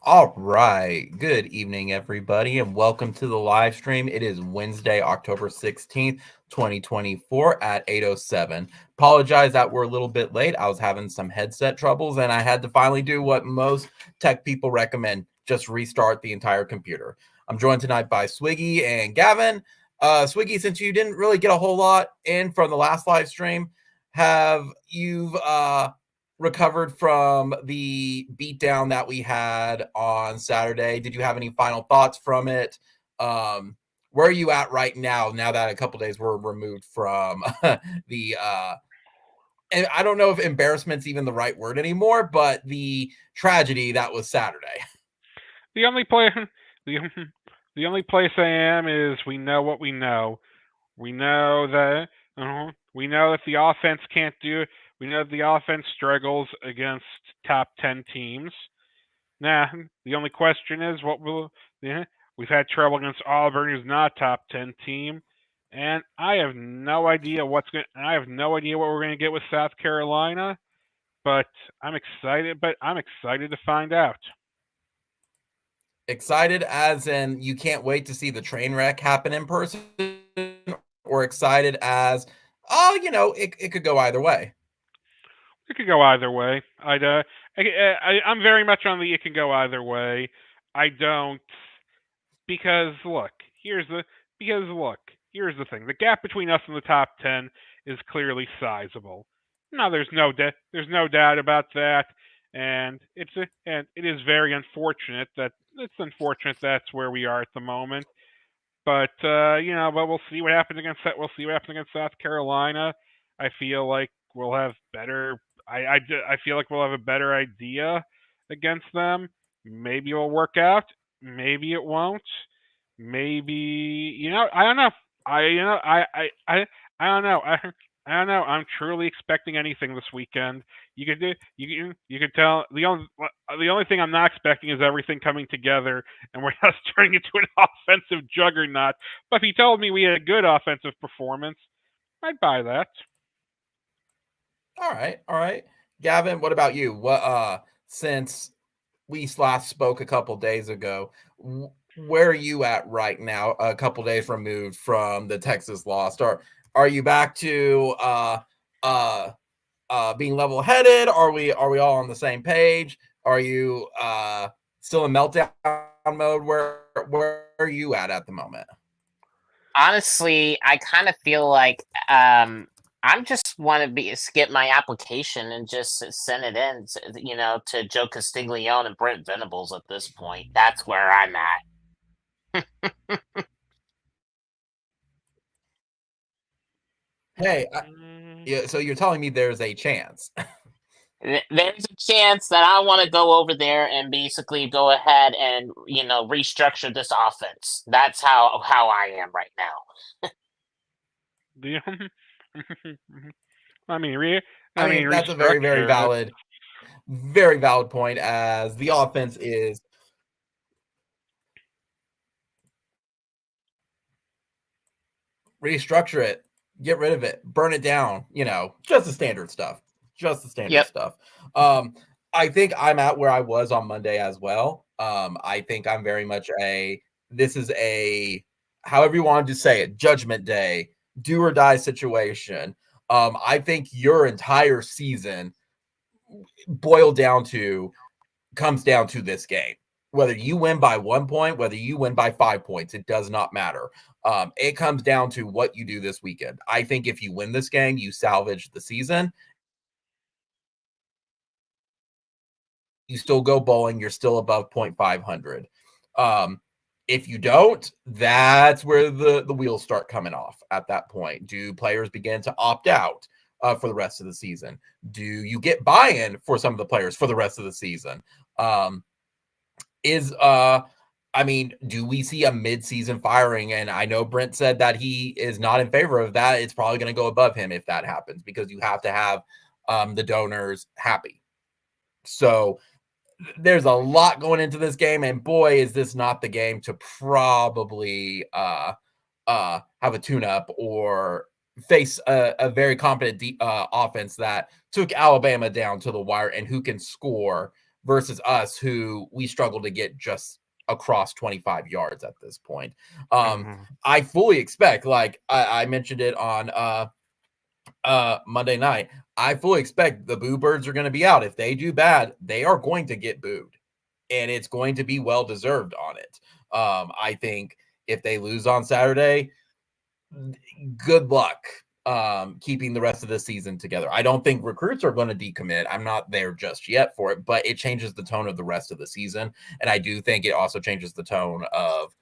All right. Good evening, everybody, and welcome to the live stream. It is Wednesday, October 16th, 2024 at 8:07. Apologize that we're a little bit late. I was having some headset troubles, and I had to finally do what most tech people recommend, just restart the entire computer. I'm joined tonight by Swiggy and Gavin. Swiggy, since you didn't really get a whole lot in from the last live stream, have you recovered from the beatdown that we had on Saturday? Did you have any final thoughts from it? Where are you at right now that a couple days were removed from the and I don't know if embarrassment's even the right word anymore, but the tragedy that was Saturday. The only place, the, the only place I am is we know what we know. We know that we know that the offense can't do it. We know that the offense struggles against top 10 teams. Now, the only question is what will. Yeah, we've had trouble against Auburn, who's not a top 10 team, and I have no idea what's going. I have no idea what we're going to get with South Carolina, but I'm excited. But I'm excited to find out. Excited as in you can't wait to see the train wreck happen in person, or excited as, oh, it could go either way. It could go either way. I'm very much on the it can go either way. I don't because look, here's the thing. The gap between us and the top 10 is clearly sizable. No, there's no doubt about that, and it is very unfortunate that that's where we are at the moment. But but we'll see what happens against South Carolina. I feel like we'll have better. I feel like we'll have a better idea against them. Maybe it'll work out. Maybe it won't. Maybe I don't know. I don't know. I don't know. I'm truly expecting anything this weekend. You could tell the only thing I'm not expecting is everything coming together and we're just turning into an offensive juggernaut. But if you told me we had a good offensive performance, I'd buy that. All right. Gavin, what about you? What since we last spoke a couple days ago, where are you at right now? A couple days removed from the Texas loss, are you back to being level headed? Are we all on the same page? Are you still in meltdown mode? Where are you at the moment? Honestly, I kind of feel like I'm just want to be skip my application and just send it in, to Joe Castiglione and Brent Venables at this point. That's where I'm at. Hey, Mm, yeah, so you're telling me there's a chance. There's a chance that I want to go over there and basically go ahead and restructure this offense. That's how I am right now. the I mean, re, I I mean mean, that's a very, restructure. very valid point as the offense is restructure it, get rid of it, burn it down, just the standard stuff. Just the standard Yep. stuff. I think I'm at where I was on Monday as well. I think I'm very much this is a, however you wanted to say it, judgment day, do or die situation. I think your entire season boiled down to comes down to this game. Whether you win by 1 point, whether you win by 5 points, it does not matter. It comes down to what you do this weekend. I think if you win this game, you salvage the season. You still go bowling. You're still above 0.500. If you don't, that's where the wheels start coming off at that point. Do players begin to opt out for the rest of the season? Do you get buy-in for some of the players for the rest of the season? Do we see a mid-season firing? And I know Brent said that he is not in favor of that. It's probably going to go above him if that happens because you have to have the donors happy. So there's a lot going into this game, and boy, is this not the game to probably have a tune-up or face a very competent offense that took Alabama down to the wire and who can score versus us, who we struggle to get just across 25 yards at this point. I fully expect, like I mentioned it on Monday night, I fully expect the boo birds are going to be out. If they do bad, they are going to get booed, and it's going to be well deserved on it. I think if they lose on Saturday, good luck keeping the rest of the season together. I don't think recruits are going to decommit. I'm not there just yet for it, but it changes the tone of the rest of the season. And I do think it also changes the tone of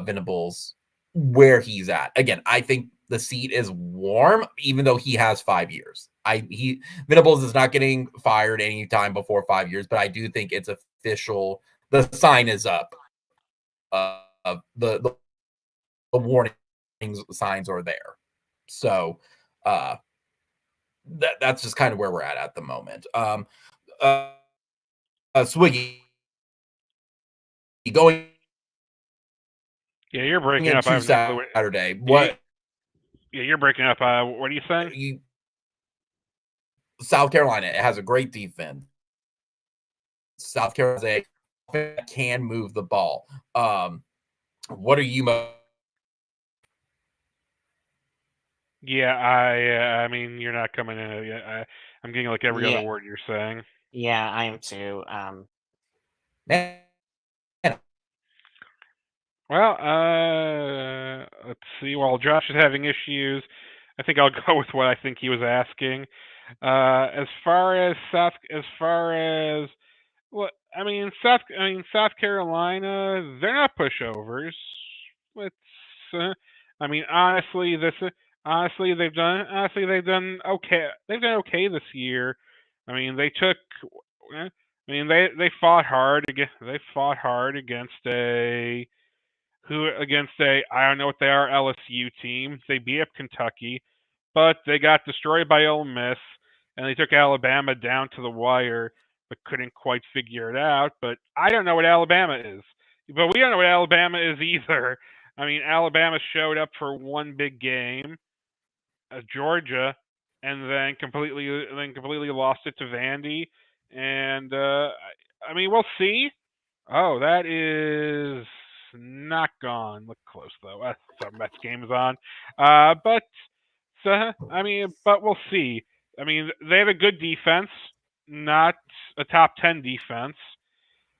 Venables where he's at. Again, I think the seat is warm, even though he has 5 years. Venables is not getting fired anytime before 5 years, but I do think it's official. The sign is up. The warning signs are there. So that's just kind of where we're at the moment. Swiggy going. Yeah, you're breaking up. Into Saturday. What? Yeah, you're breaking up. What are you saying? South Carolina, it has a great defense. South Carolina can move the ball. What are you? Yeah, I mean, you're not coming in. I'm getting like every other word you're saying. Yeah, I am too. Man. Well, let's see. While Josh is having issues, I think I'll go with what I think he was asking. As far as well, South Carolina, they're not pushovers. Let's, I mean, honestly, they've done okay. They've done okay this year. I mean, they fought hard against a I don't know what they are, LSU team. They beat up Kentucky, but they got destroyed by Ole Miss, and they took Alabama down to the wire, but couldn't quite figure it out. But I don't know what Alabama is. But we don't know what Alabama is either. I mean, Alabama showed up for one big game, Georgia, and then completely lost it to Vandy. And I mean, we'll see. Oh, that is not gone. Look close though. Some Mets game is on. But we'll see. I mean, they have a good defense, not a top 10 defense.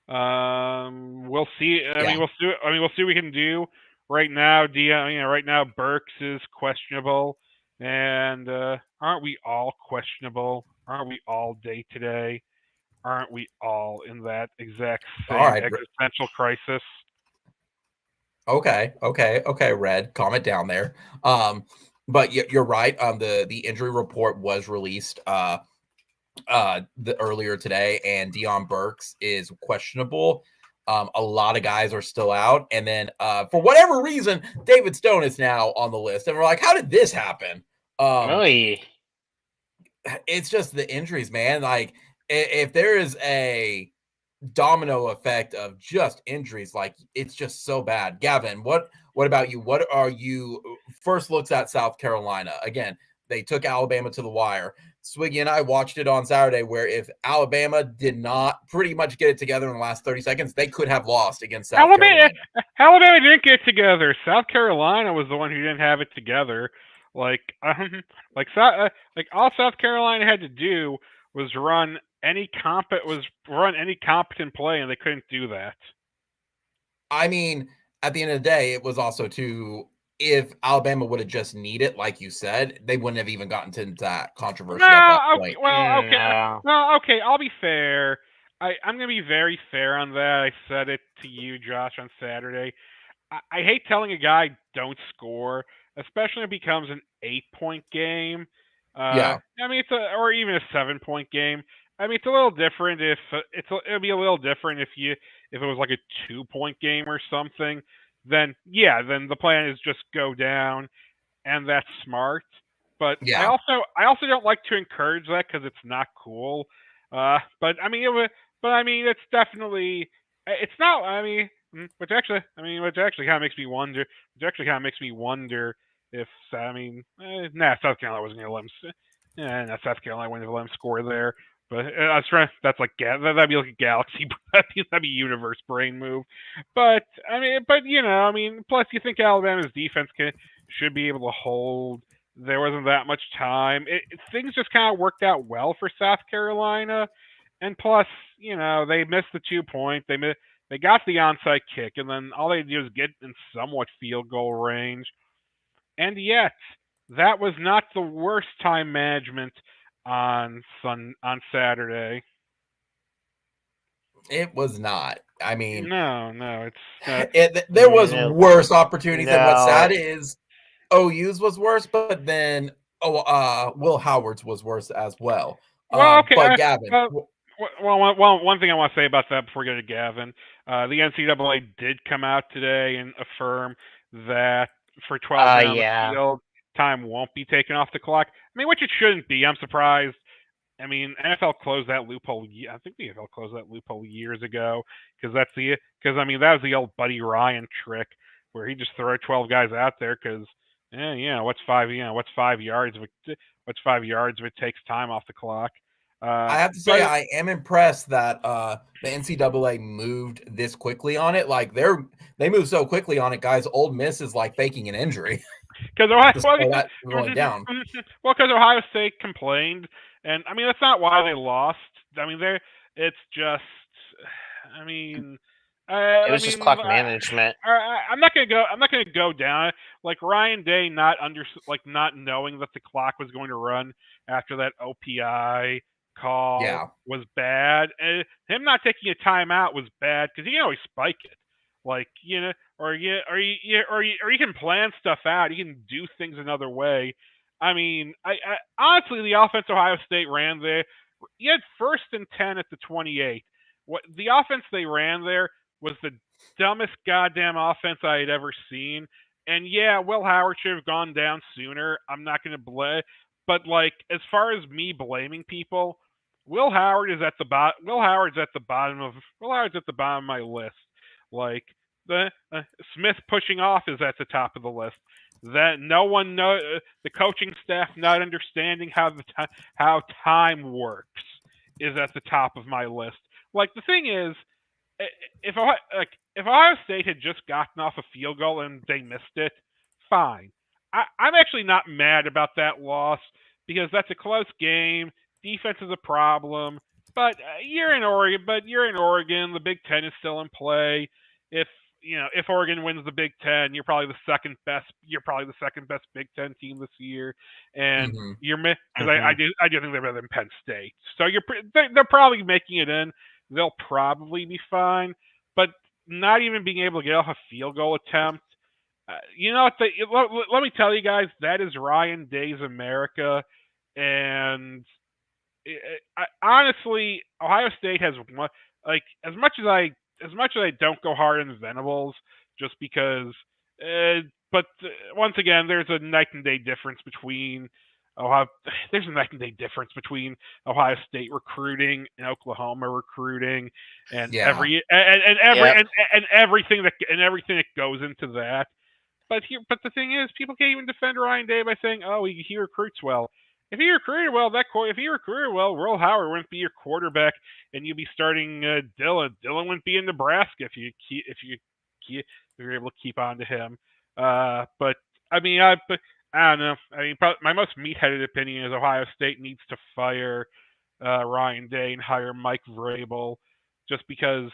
We'll see. We'll see. We'll see what we can do. Right now, right now Burks is questionable, and aren't we all questionable? Aren't we all day today? Aren't we all in that exact same existential crisis? Okay, Red, calm it down there. But you're right. The injury report was released earlier today, and Deion Burks is questionable. A lot of guys are still out, and then for whatever reason, David Stone is now on the list, and we're like, how did this happen? It's just the injuries, man. Like, if there is a domino effect of just injuries, like, it's just so bad. Gavin, what about you? What are you first looks at South Carolina? Again, they took Alabama to the wire. Swiggy and I watched it on Saturday, where if Alabama did not pretty much get it together in the last 30 seconds, they could have lost against South Carolina. Alabama didn't get it together. South Carolina was the one who didn't have it together. All South Carolina had to do was run any competent play, and they couldn't do that. I mean, at the end of the day, it was also if Alabama would have just needed, like you said, they wouldn't have even gotten to that controversy at that point. Okay, I'll be fair. I'm going to be very fair on that. I said it to you, Josh, on Saturday. I hate telling a guy don't score, especially if it becomes an 8-point game. Yeah. I mean, or even a 7-point game. I mean, it's a little different it'll be a little different if it was like a 2-point game or something. Then the plan is just go down, and that's smart. But I also don't like to encourage that because it's not cool. But I mean, it's definitely it's not. I mean, which actually kind of makes me wonder. If South Carolina wasn't going to let him. South Carolina wouldn't let him score there. But I was trying. That's like that'd be like a galaxy. That'd be universe brain move. But I mean, plus you think Alabama's defense should be able to hold. There wasn't that much time. Things just kind of worked out well for South Carolina, and plus, they missed the 2 point. They got the onside kick, and then all they do is get in somewhat field goal range. And yet, that was not the worst time management on Saturday. It was not. I mean, No, it's there was worse opportunities, and what's sad No. is OU's was worse, but then Will Howard's was worse as well. well, okay. But Gavin, One thing I want to say about that before we go to Gavin, the NCAA did come out today and affirm that for 12 men on the field, time won't be taken off the clock. I mean, which it shouldn't be. I'm surprised. I mean, NFL closed that loophole. I think the NFL closed that loophole years ago because that was the old Buddy Ryan trick where he just throw 12 guys out there because what's 5 yards if it takes time off the clock. I have to say, I am impressed that the NCAA moved this quickly on it. Like they moved so quickly on it, guys. Ole Miss is like faking an injury because going down. Well, because Ohio State complained, and I mean that's not why they lost. I mean it's just, I mean. It was just clock management. I'm not gonna go down like Ryan Day not knowing that the clock was going to run after that OPI call was bad. And him not taking a timeout was bad because he can always spike it, or you can plan stuff out. You can do things another way. I mean, I honestly, the offense Ohio State ran there, you had 1st and 10 at the 28. What the offense they ran there was the dumbest goddamn offense I had ever seen. And yeah, Will Howard should have gone down sooner. I'm not going to blame, but as far as me blaming people, Will Howard's at the bottom of my list. The Smith pushing off is at the top of the list. That no one knows, the coaching staff not understanding how time works is at the top of my list. The thing is, if Ohio State had just gotten off a field goal and they missed it, fine. I'm actually not mad about that loss because that's a close game. Defense is a problem, but you're in Oregon. The Big Ten is still in play. If Oregon wins the Big Ten, you're probably the second best Big Ten team this year, and I do think they're better than Penn State. So they're probably making it in. They'll probably be fine, but not even being able to get off a field goal attempt. Let me tell you guys, that is Ryan Day's America, and honestly, Ohio State has as much as I don't go hard on the Venables, just because. But once again, there's a night and day difference between Ohio State recruiting and Oklahoma recruiting, and everything that goes into that. But the thing is, people can't even defend Ryan Day by saying, "Oh, he recruits well." If he recruited well, Will Howard wouldn't be your quarterback, and you'd be starting Dylan. Dylan wouldn't be in Nebraska if you're able to keep on to him. But I mean, I don't know. I mean, my most meat-headed opinion is Ohio State needs to fire Ryan Day and hire Mike Vrabel, just because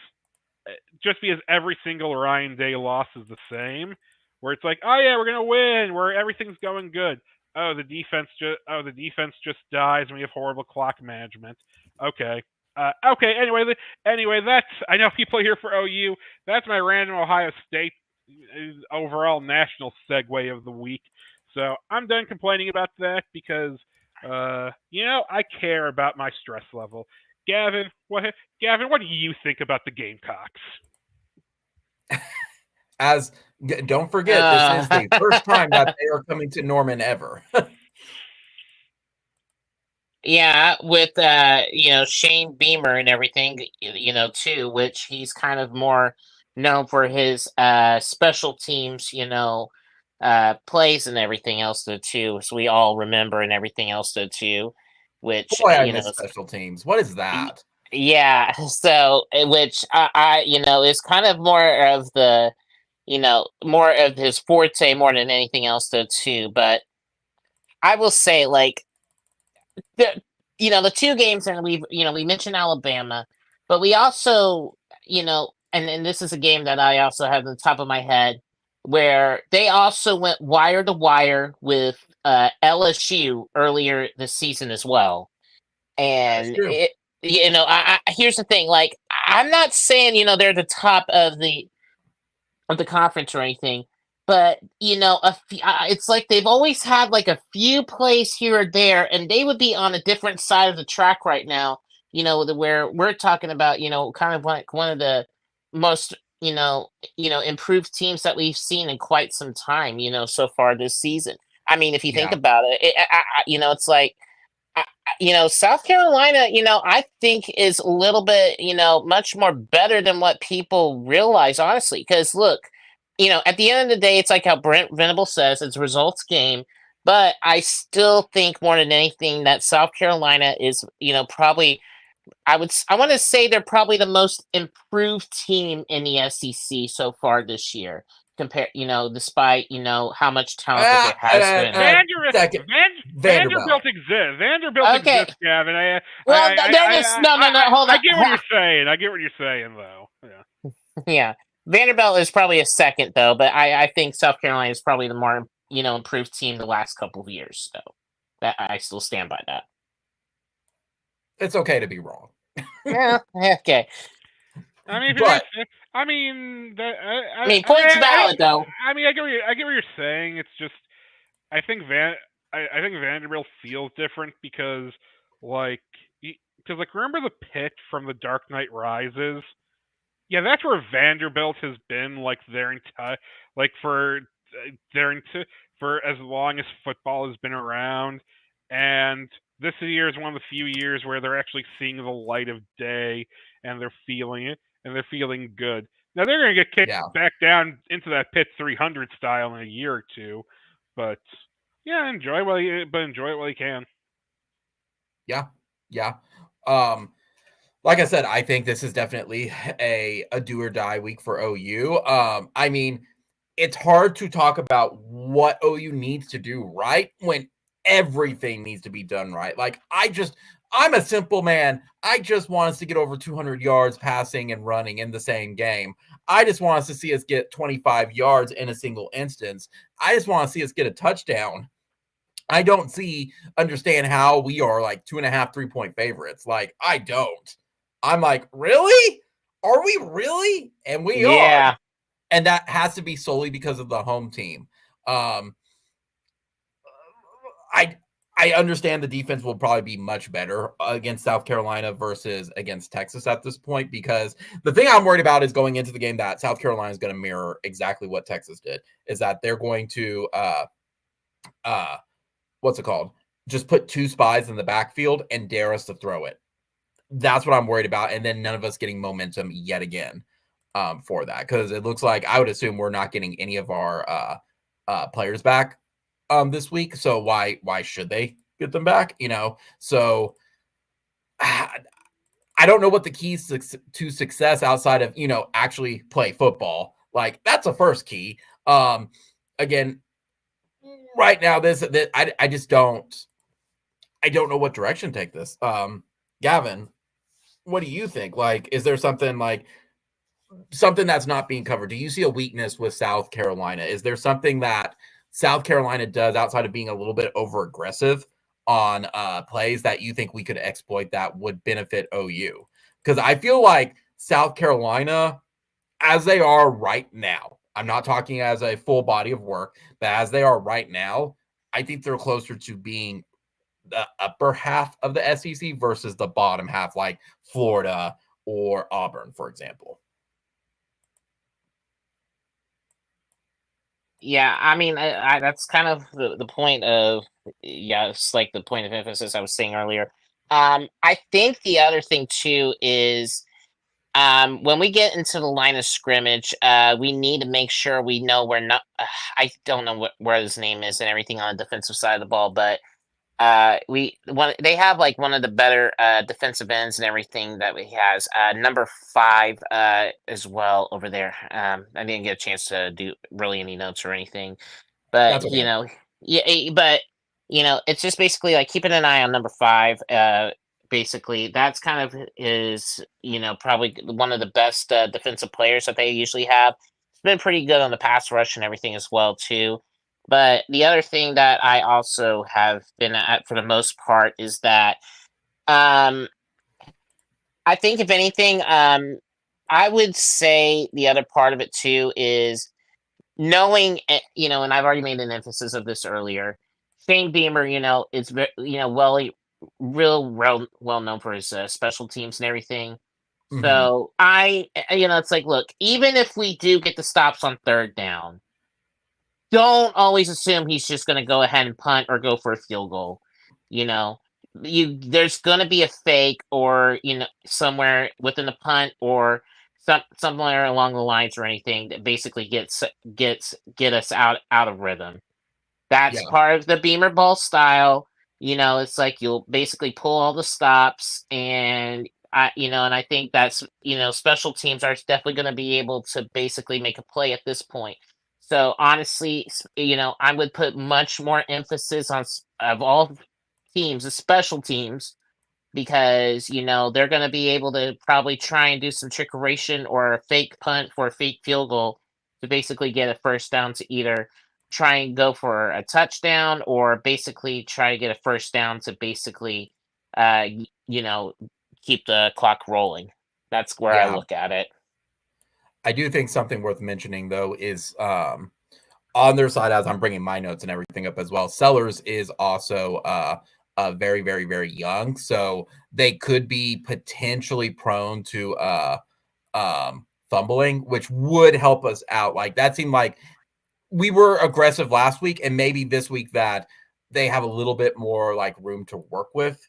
every single Ryan Day loss is the same. Where it's like, oh yeah, we're gonna win, where everything's going good. Oh, the defense just dies, and we have horrible clock management. Okay. Anyway, that's, I know people are here for OU. That's my random Ohio State overall national segue of the week. So I'm done complaining about that because, I care about my stress level. Gavin, what do you think about the Gamecocks? Don't forget, this is the first time that they are coming to Norman ever. Yeah, with Shane Beamer and everything, too, which he's kind of more known for his special teams, plays and everything else though too, as we all remember, and everything else though too. which Boy, I miss special teams. What is that? Yeah, so which I is kind of more of the more of his forte more than anything else though too. But I will say like the two games and we mentioned Alabama, but we also and this is a game that I also have on the top of my head where they also went wire to wire with LSU earlier this season as well. That's And true. I here's the thing. Like, I'm not saying they're the top of the conference or anything, but it's like they've always had like a few plays here or there, and they would be on a different side of the track right now. Where we're talking about, kind of like one of the most improved teams that we've seen in quite some time. So far this season. I mean, if you think Yeah. about it, it's like. South Carolina, I think is a little bit, much more better than what people realize, honestly. Because look, at the end of the day, it's like how Brent Venable says, it's a results game. But I still think more than anything that South Carolina is, probably, I want to say they're probably the most improved team in the SEC so far this year. Despite how much talent that there has been. Vanderbilt exists. Vanderbilt exists, Gavin. Hold on. I get what you're saying. I get what you're saying, though. Yeah. Yeah. Vanderbilt is probably a second, though, but I think South Carolina is probably the more improved team the last couple of years. So that I still stand by that. It's okay to be wrong. Yeah. Okay. I mean, points valid though. I mean, I get what you're saying. It's just, I think Vanderbilt feels different because remember the pit from The Dark Knight Rises? Yeah, that's where Vanderbilt has been for as long as football has been around, and this year is one of the few years where they're actually seeing the light of day and they're feeling it. And they're feeling good. Now they're going to get kicked back down into that pit 300 style in a year or two, but yeah, enjoy it while you can. Yeah. Like I said, I think this is definitely a do or die week for OU. I mean, it's hard to talk about what OU needs to do right when everything needs to be done right. Like I'm a simple man. I just want us to get over 200 yards passing and running in the same game. I just want us to see us get 25 yards in a single instance. I just want to see us get a touchdown. I don't understand how we are like 2.5 3-point favorites. Like, I don't. I'm like, really? Are we really? And we are. And that has to be solely because of the home team. I understand the defense will probably be much better against South Carolina versus against Texas at this point, because the thing I'm worried about is going into the game that South Carolina is going to mirror exactly what Texas did, is that they're going to, what's it called? Just put two spies in the backfield and dare us to throw it. That's what I'm worried about. And then none of us getting momentum yet again for that. Because it looks like I would assume we're not getting any of our players back this week. So why should they get them back? So I don't know what the keys to success outside of, actually play football. Like, that's a first key. Again, right now, I just don't know what direction to take this. Gavin, what do you think? Like, is there something that's not being covered? Do you see a weakness with South Carolina? Is there something that South Carolina does outside of being a little bit over aggressive on plays that you think we could exploit that would benefit OU? Because I feel like South Carolina, as they are right now, I'm not talking as a full body of work, but as they are right now, I think they're closer to being the upper half of the SEC versus the bottom half, like Florida or Auburn, for example. Yeah, I mean, that's kind of the point of, it's like the point of emphasis I was saying earlier. I think the other thing too is when we get into the line of scrimmage, we need to make sure we know we're not. I don't know where his name is and everything on the defensive side of the ball, but they have like one of the better defensive ends and everything that he has. Number 5 as well over there. I didn't get a chance to do really any notes or anything, but That's okay. but it's just basically like keeping an eye on number 5. Basically, that's kind of his, probably one of the best defensive players that they usually have. It's been pretty good on the pass rush and everything as well too. But the other thing that I also have been at for the most part is that um, I think if anything, I would say the other part of it too is knowing, and I've already made an emphasis of this earlier. Shane Beamer, is well known for his special teams and everything. Mhm. So it's like, look, even if we do get the stops on third down, don't always assume he's just going to go ahead and punt or go for a field goal. You know, there's going to be a fake or somewhere within the punt or somewhere along the lines or anything that basically get us out of rhythm. That's Yeah. part of the Beamer ball style. It's like you'll basically pull all the stops and I think that's special teams are definitely going to be able to basically make a play at this point. So honestly, I would put much more emphasis on of all teams, the special teams, because they're going to be able to probably try and do some trickeration or a fake punt for a fake field goal to basically get a first down to either try and go for a touchdown or basically try to get a first down to basically keep the clock rolling. That's where I Yeah. look at it. I do think something worth mentioning though is on their side, as I'm bringing my notes and everything up as well, Sellers is also very, very, very young. So they could be potentially prone to fumbling, which would help us out. Like that seemed like we were aggressive last week, and maybe this week that they have a little bit more like room to work with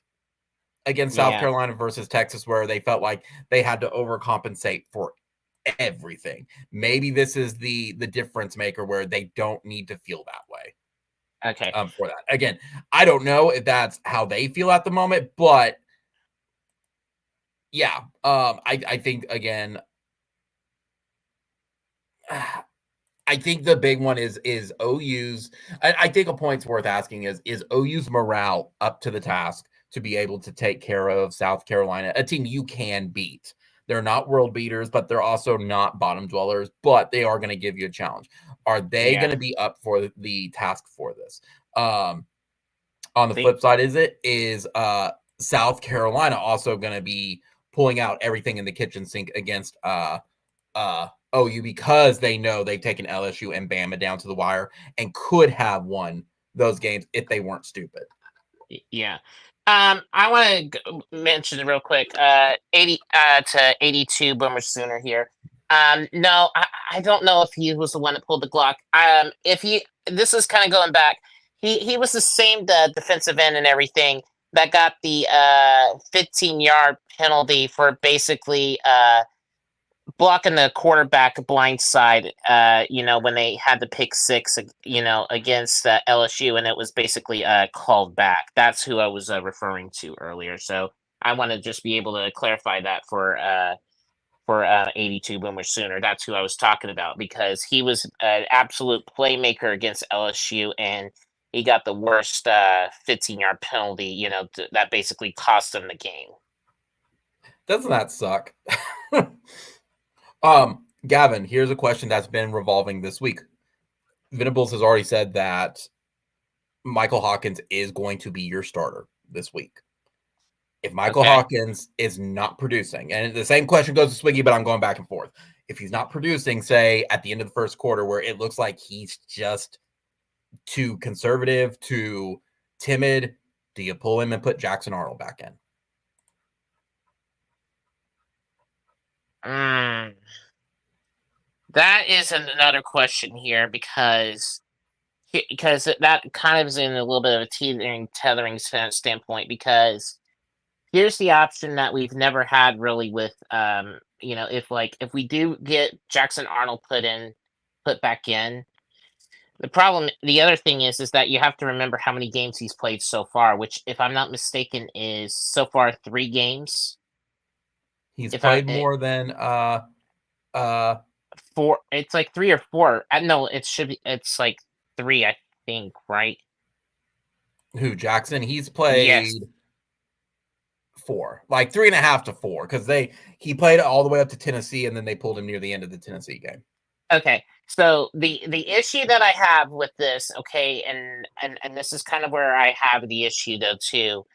against South Yeah. Carolina versus Texas, where they felt like they had to overcompensate for everything. Maybe this is the difference maker where they don't need to feel that way. Okay. For that. Again, I don't know if that's how they feel at the moment, but yeah, I think again, I think the big one is OU's. I think a point's worth asking is OU's morale up to the task to be able to take care of South Carolina, a team you can beat. They're not world beaters, but they're also not bottom dwellers, but they are going to give you a challenge. Are they going Yeah. to be up for the task for this? On the See? flip side, is South Carolina also going to be pulling out everything in the kitchen sink against OU because they know they've taken LSU and Bama down to the wire and could have won those games if they weren't stupid. Yeah. I want to mention real quick, 80 to 82 Boomer Sooner here. No, I don't know if he was the one that pulled the Glock. This is kind of going back. He was the same defensive end and everything that got the 15-yard penalty for basically blocking the quarterback blind side, when they had the pick six, against LSU, and it was basically called back. That's who I was referring to earlier. So I want to just be able to clarify that for 82 Boomer Sooner. That's who I was talking about because he was an absolute playmaker against LSU, and he got the worst 15-yard penalty, that basically cost them the game. Doesn't that suck? Gavin, here's a question that's been revolving this week. Venables has already said that Michael Hawkins is going to be your starter this week. If Michael Hawkins is not producing, and the same question goes to Swiggy, but I'm going back and forth. If he's not producing, say at the end of the first quarter, where it looks like he's just too conservative, too timid, do you pull him and put Jackson Arnold back in? That is another question here because that kind of is in a little bit of a tethering standpoint because here's the option that we've never had really with if we do get Jackson Arnold put back in, The other thing is that you have to remember how many games he's played so far, which, if I'm not mistaken, is so far 3 games. He's If played more than 4. It's like 3 or 4. No, it's like 3, I think, right? who, Jackson? He's Yes. played 4, like 3.5 to 4, because he played all the way up to Tennessee, and then they pulled him near the end of the Tennessee game. Okay, so the issue that I have with this, okay, and this is kind of where I have the issue though too,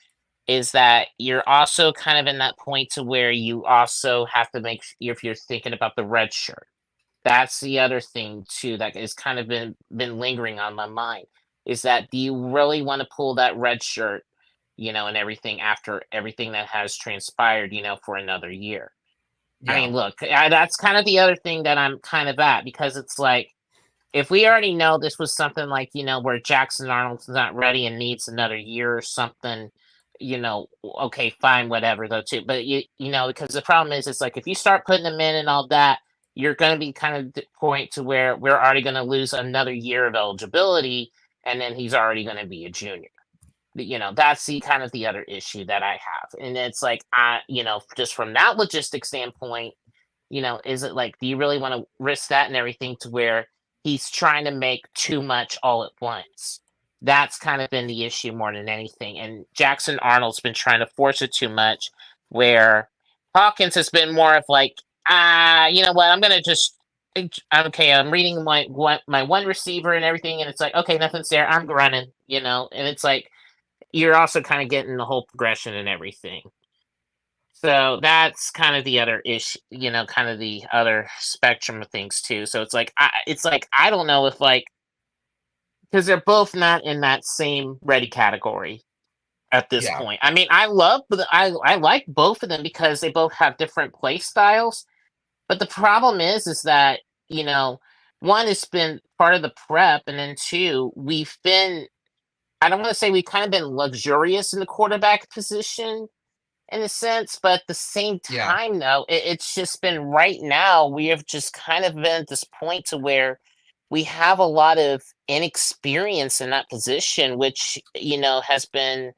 is that you're also kind of in that point to where you also have to make if you're thinking about the red shirt. That's the other thing too that has kind of been lingering on my mind, is that do you really want to pull that red shirt, and everything after everything that has transpired, for another year? Yeah. I mean, look, that's kind of the other thing that I'm kind of at, because it's like, if we already know this was something like, where Jackson Arnold's not ready and needs another year or something, okay, fine, whatever, though, too. But, because the problem is, it's like, if you start putting them in and all that, you're going to be kind of the point to where we're already going to lose another year of eligibility, and then he's already going to be a junior. That's the kind of the other issue that I have. And it's like, just from that logistic standpoint, is it like, do you really want to risk that and everything to where he's trying to make too much all at once? That's kind of been the issue more than anything. And Jackson Arnold's been trying to force it too much, where Hawkins has been more of like, you know what, I'm going to just, okay, I'm reading my one receiver and everything, and it's like, okay, nothing's there, I'm running, and it's like, you're also kind of getting the whole progression and everything. So that's kind of the other issue, kind of the other spectrum of things too. So it's like I don't know if, like, because they're both not in that same ready category at this Yeah. point. I mean, I like both of them because they both have different play styles. But the problem is that, one has been part of the prep, and then two, I don't want to say we've kind of been luxurious in the quarterback position in a sense, but at the same Yeah. time, though, it's just been right now, we have just kind of been at this point to where we have a lot of inexperience in that position, which, has been,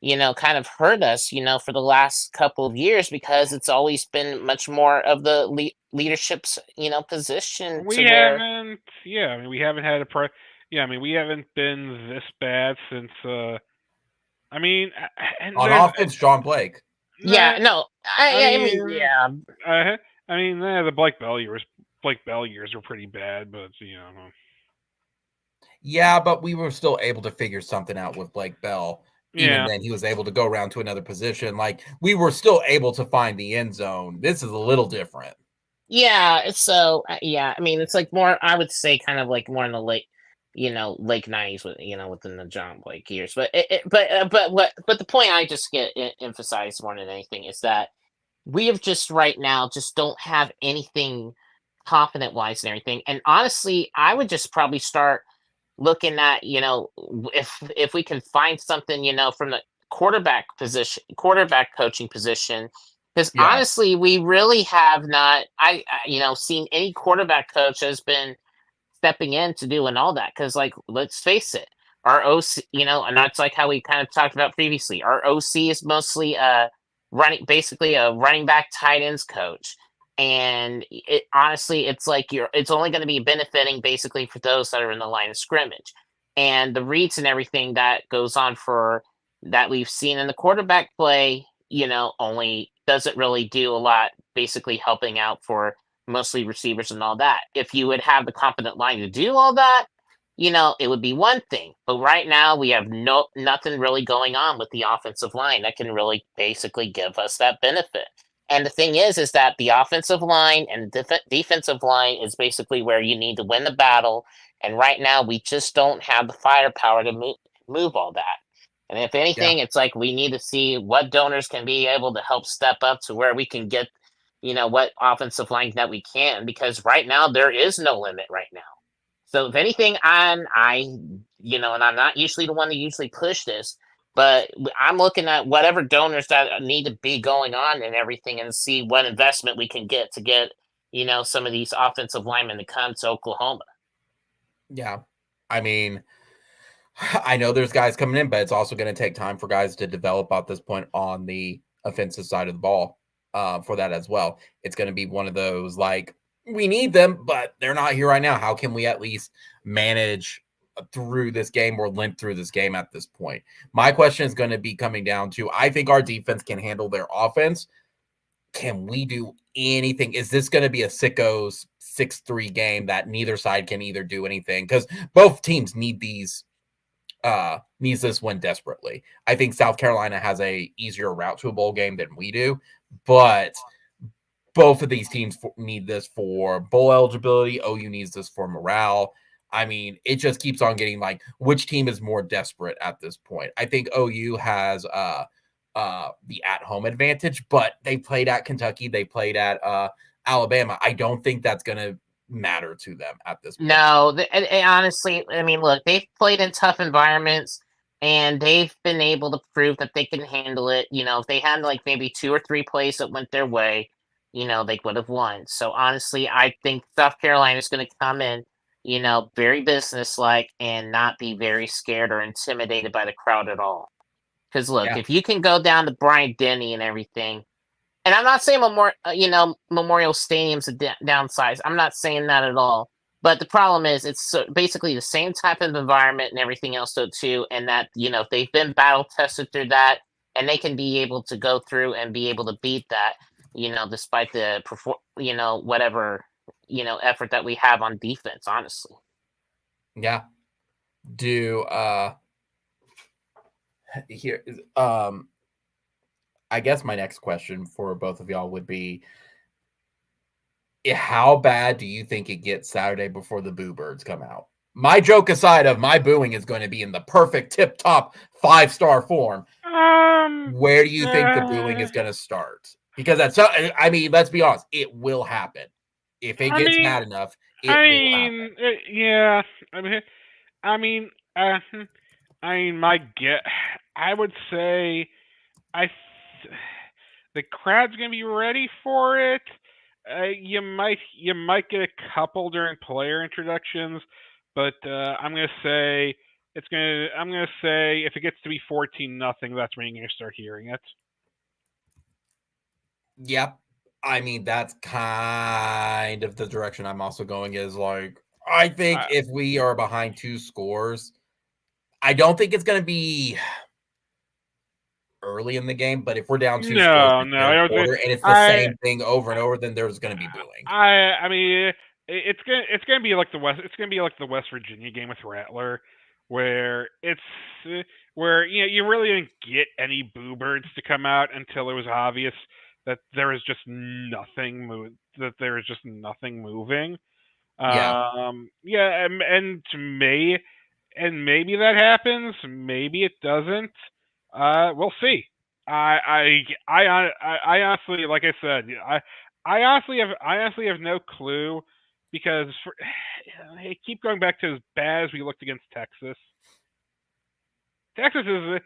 kind of hurt us, for the last couple of years, because it's always been much more of the leadership's, position We to where. haven't, yeah, I mean, we haven't had yeah, I mean, we haven't been this bad since, I mean, and On there's, offense, John Blake. Yeah, no, I mean, mean, yeah. I mean, the Blake Bell years were pretty bad, but Yeah, but we were still able to figure something out with Blake Bell. Even yeah. then, he was able to go around to another position. Like, we were still able to find the end zone. This is a little different. Yeah, so yeah, I mean, it's like more, I would say, kind of like more in the late, late '90s, with within the John Blake years. But but the point I just get emphasized more than anything is that we have just right now just don't have anything confident wise and everything. And honestly, I would just probably start looking at, if we can find something, from the quarterback coaching position, because Yeah. honestly, we really have not, seen any quarterback coach has been stepping in to doing all that. Because, like, let's face it, our OC, and that's like how we kind of talked about previously. Our OC is mostly basically a running back tight ends coach. And it honestly, it's like it's only going to be benefiting basically for those that are in the line of scrimmage, and the reads and everything that goes on for that we've seen in the quarterback play. Only doesn't really do a lot, basically helping out for mostly receivers and all that. If you would have the competent line to do all that, it would be one thing. But right now we have nothing really going on with the offensive line that can really basically give us that benefit. And the thing is that the offensive line and the defensive line is basically where you need to win the battle. And right now, we just don't have the firepower to move all that. And if anything, it's like we need to see what donors can be able to help step up to where we can get, what offensive line that we can. Because right now, there is no limit right now. So if anything, and I'm not usually the one to usually push this, but I'm looking at whatever donors that need to be going on and everything, and see what investment we can get to get, some of these offensive linemen to come to Oklahoma. Yeah. I mean, I know there's guys coming in, but it's also going to take time for guys to develop at this point on the offensive side of the ball for that as well. It's going to be one of those like, we need them, but they're not here right now. How can we at least manage through this game or limp through this game at this point? My question is going to be coming down to, I think our defense can handle their offense. Can we do anything? Is this going to be a sickos 6-3 game that neither side can either do anything? Because both teams needs this win desperately. I think South Carolina has a easier route to a bowl game than we do, but both of these teams need this for bowl eligibility. OU needs this for morale. I mean, it just keeps on getting like, which team is more desperate at this point? I think OU has the at-home advantage, but they played at Kentucky, they played at Alabama. I don't think that's going to matter to them at this point. No, and honestly, I mean, look, they've played in tough environments, and they've been able to prove that they can handle it. You know, if they had like maybe 2 or 3 plays that went their way, you know, they would have won. So honestly, I think South Carolina is going to come in, you know, very businesslike and not be very scared or intimidated by the crowd at all. Because look, Yeah. if you can go down to Bryant Denny and everything, and I'm not saying Memorial Stadium's a downsize. I'm not saying that at all. But the problem is, it's basically the same type of environment and everything else, though, too. And that, you know, they've been battle tested through that, and they can be able to go through and be able to beat that, you know, despite the whatever, you know, effort that we have on defense. Honestly. Yeah. Here I guess my next question for both of y'all would be, how bad do you think it gets Saturday before the Boo Birds come out? My joke aside of my booing is going to be in the perfect tip-top 5-star form. Where do you think the booing is going to start? Because that's, I mean, let's be honest, it will happen. If it gets bad enough, it will happen. Yeah. I mean, my guess, I would say, the crowd's gonna be ready for it. You might get a couple during player introductions, but I'm gonna say if it gets to be 14-0, that's when you're gonna start hearing it. Yep. I mean, that's kind of the direction I'm also going, is like, I think if we are behind 2 scores, I don't think it's going to be early in the game, but if we're down 2 scores in the third quarter and it's the same thing over and over, then there's going to be booing. I mean, it's gonna be like the West Virginia game with Rattler, where you really didn't get any Boo Birds to come out until it was obvious that there was just nothing moving. Yeah. And maybe that happens, maybe it doesn't. We'll see. I honestly, like I said, I honestly have no clue, because I keep going back to as bad as we looked against Texas. Texas is,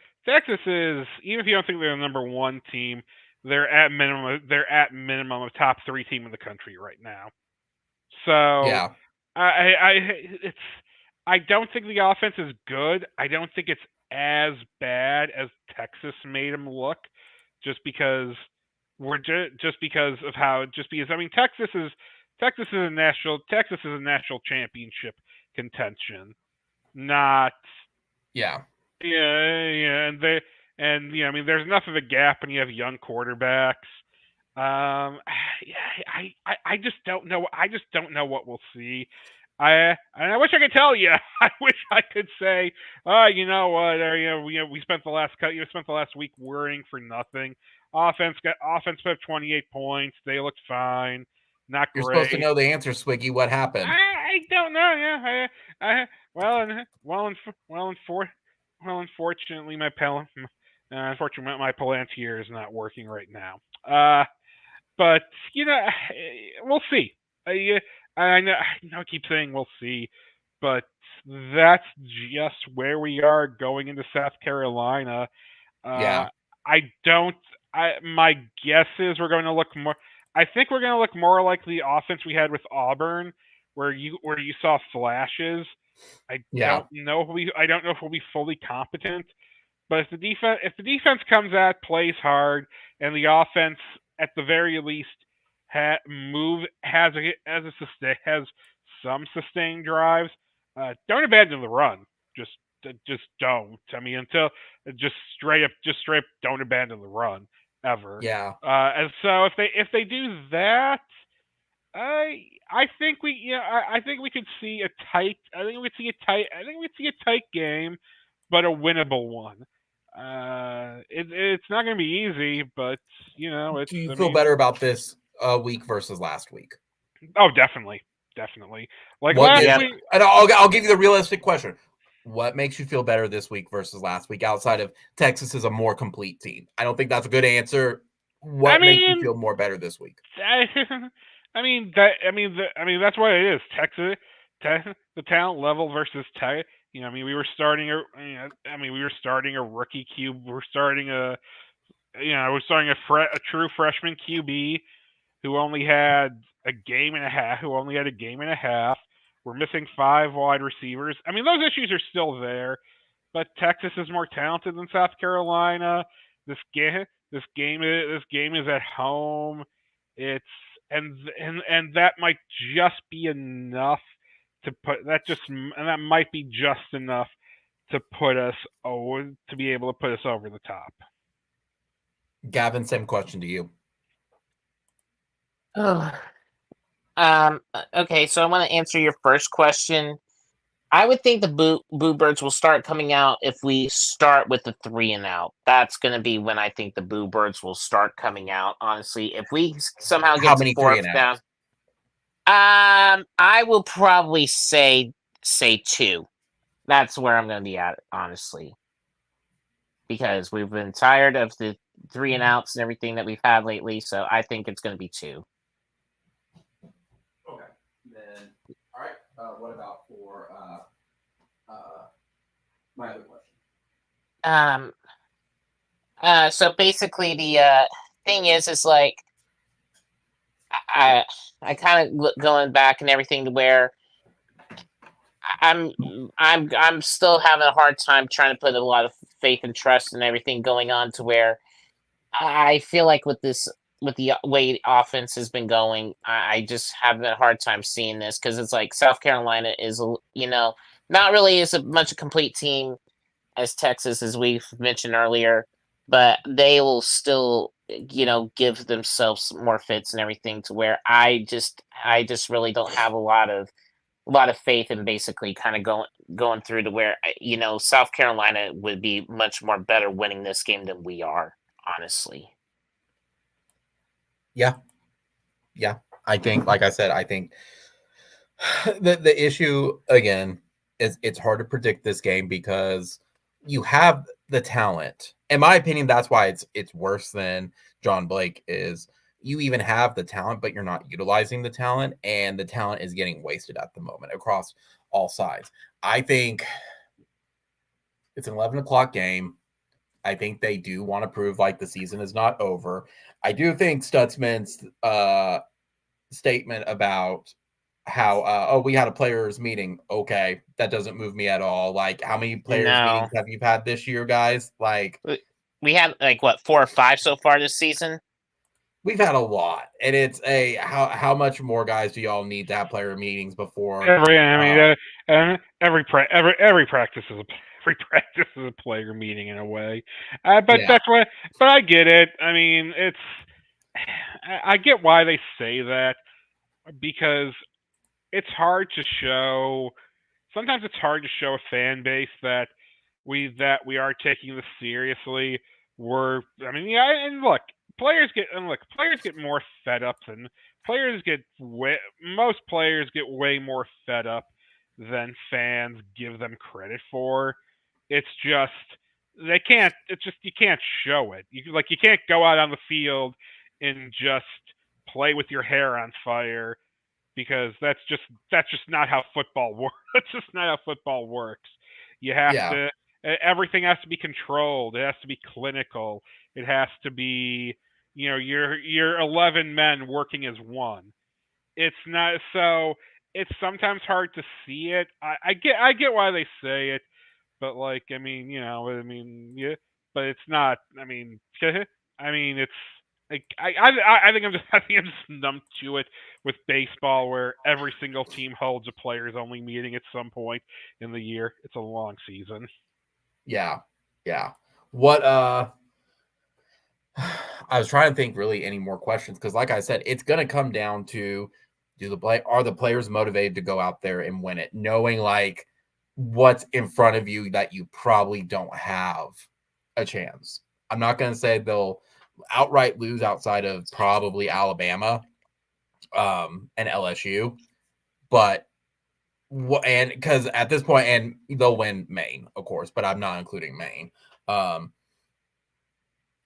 even if you don't think they're the number 1 team, they're at minimum a top 3 team in the country right now. So yeah. I don't think the offense is good. I don't think it's as bad as Texas made them look, just because I mean, Texas is a national championship contention, not Yeah. and I mean, there's enough of a gap when you have young quarterbacks. I just don't know. I just don't know what we'll see. I wish I could tell you. I wish I could say, you know what? We spent the last week worrying for nothing. Offense put up 28 points. They looked fine. Not You're great. supposed to know the answer, Swiggy. What happened? I don't know. Yeah. Unfortunately, my Palantir is not working right now. But we'll see. I know I keep saying we'll see, but that's just where we are going into South Carolina. Yeah. My guess is we're going to look more. I think we're going to look more like the offense we had with Auburn, where you saw flashes, I Yeah. don't know if we'll be fully competent. But if the defense comes out, plays hard, and the offense at the very least has some sustained drives, don't abandon the run. Just don't. I mean, until just straight up don't abandon the run ever. Yeah. And so if they do that, I think I think we could see a tight. I think we could see a tight. I think we'd see a tight game, but a winnable one. It's not going to be easy, but it's. Do you I feel mean, better about this week versus last week? oh, definitely. Like What last gives? Yep. week, And I'll give you the realistic question. What makes you feel better this week versus last week outside of Texas is a more complete team? I don't think that's a good answer. I What makes you mean, feel more better this week? that's what it is. Texas, the talent level versus Tech. I mean, we were starting a rookie QB. We're starting a true freshman QB who only had a game and a half. We're missing 5 wide receivers. I mean, those issues are still there, but Texas is more talented than South Carolina. This game is at home. It's and that might just be enough to put that just and that might be just enough to be able to put us over the top. Gavin, same question to you. Oh. Okay, so I want to answer your first question. I would think the Boo Birds will start coming out if we start with the 3 and out. That's going to be when I think the Boo Birds will start coming out. Honestly, if we somehow How get to many 3 4th and down, outs? I will probably say 2. That's where I'm going to be at, honestly, because we've been tired of the 3 and outs and everything that we've had lately. So I think it's going to be 2. Okay. Then, all right. What about for my other question? So basically, the thing is like I kind of going back and everything to where I'm still having a hard time trying to put a lot of faith and trust and everything going on to where I feel like with the way the offense has been going, I just have a hard time seeing this because it's like South Carolina is not really as much a complete team as Texas as we've mentioned earlier, but they will still give themselves more fits and everything to where I just really don't have a lot of faith in basically kind of going through to where South Carolina would be much more better winning this game than we are, honestly. Yeah. I think, like I said, the issue again is it's hard to predict this game because you have the talent. In my opinion, that's why it's worse than John Blake is. You even have the talent, but you're not utilizing the talent, and the talent is getting wasted at the moment across all sides. I think it's an 11 o'clock game. I think they do want to prove like the season is not over. I do think Stutzman's statement about how we had a players meeting. Okay, that doesn't move me at all. Like, how many players No, meetings have you had this year, guys? Like, we had like what 4 or 5 so far this season. we've had a lot, and it's how much more guys do y'all need to have player meetings before? Every practice is a player meeting in a way, but Yeah. But I get it. I mean, I get why they say that because it's hard to show. Sometimes it's hard to show a fan base that we are taking this seriously. And look, players get more fed up than most players get way more fed up than fans give them credit for. It's just you can't show it. You can't go out on the field and just play with your hair on fire because that's just not how football works. That's just not how football works. You have Yeah. to everything has to be controlled. It has to be clinical. It has to be you're 11 men working as one. It's not so it's sometimes hard to see it. I get why they say it, but like yeah, but it's not. It's like I think I think I'm just numb to it with baseball, where every single team holds a players only meeting at some point in the year. It's a long season. Yeah. What I was trying to think really any more questions because, like I said, it's going to come down to are the players motivated to go out there and win it, knowing like what's in front of you that you probably don't have a chance. I'm not going to say they'll outright lose outside of probably Alabama and LSU, but and because at this point, and they'll win Maine, of course, but I'm not including Maine.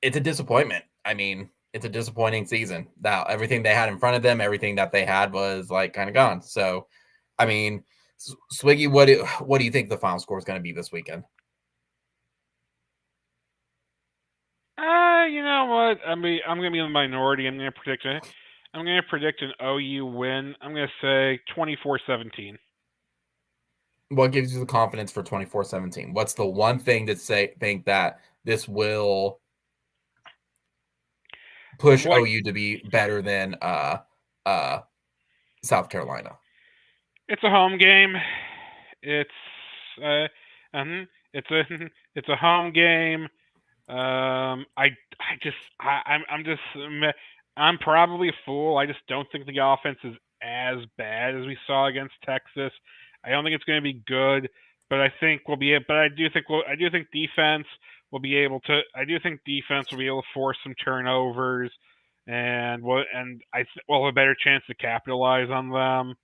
It's a disappointment. I mean, it's a disappointing season. Now, everything they had in front of them, everything that they had was like kind of gone. So, I mean, Swiggy, what do you think the final score is going to be this weekend? You know what? I'm gonna be in the minority. I'm gonna predict an OU win. I'm gonna say 24-17. What gives you the confidence for 24-17? What's the one thing that think that this will push OU to be better than South Carolina? It's a home game. It's it's a home game. I'm probably a fool. I just don't think the offense is as bad as we saw against Texas. I don't think it's going to be good, but I think we'll be. But I do think defense will be able to. I do think defense will be able to force some turnovers, and we'll have a better chance to capitalize on them.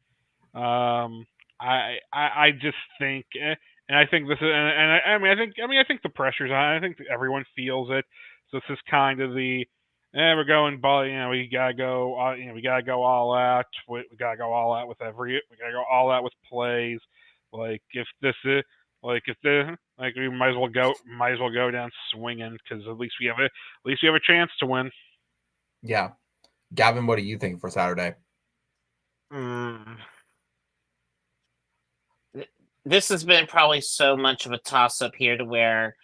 I just think, and I think this is, I think the pressure's on. I think everyone feels it. So this is kind of we're going ball. We gotta go. We gotta go all out. We gotta go all out with we gotta go all out with plays. Like if this is like if the like we might as well go down swinging, because at least we have a chance to win. Yeah, Gavin, what do you think for Saturday? This has been probably so much of a toss-up here to where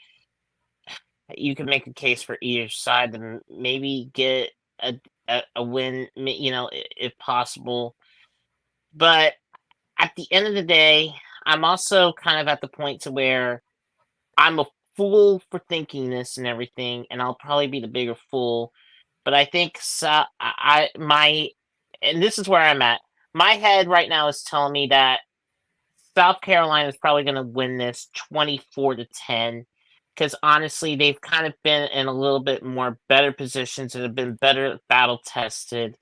you can make a case for either side and maybe get a win, if possible. But at the end of the day, I'm also kind of at the point to where I'm a fool for thinking this and everything, and I'll probably be the bigger fool. But I think and this is where I'm at. My head right now is telling me that South Carolina is probably going to win this 24-10, because honestly, they've kind of been in a little bit more better positions and have been better battle tested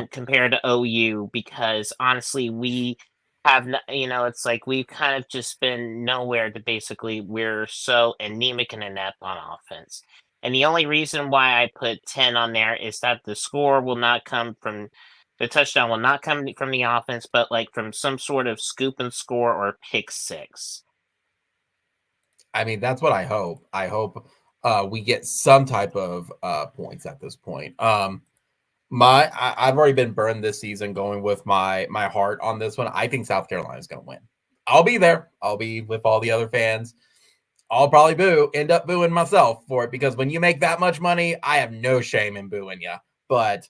compared to OU. Because honestly, we have, it's like we've kind of just been nowhere to basically. We're so anemic and inept on offense. And the only reason why I put 10 on there is that the score will not come from. The touchdown will not come from the offense, but like from some sort of scoop and score or pick six. I mean, that's what I hope. I hope we get some type of points at this point. I've already been burned this season going with my heart on this one. I think South Carolina is going to win. I'll be there. I'll be with all the other fans. I'll probably end up booing myself for it, because when you make that much money, I have no shame in booing you. But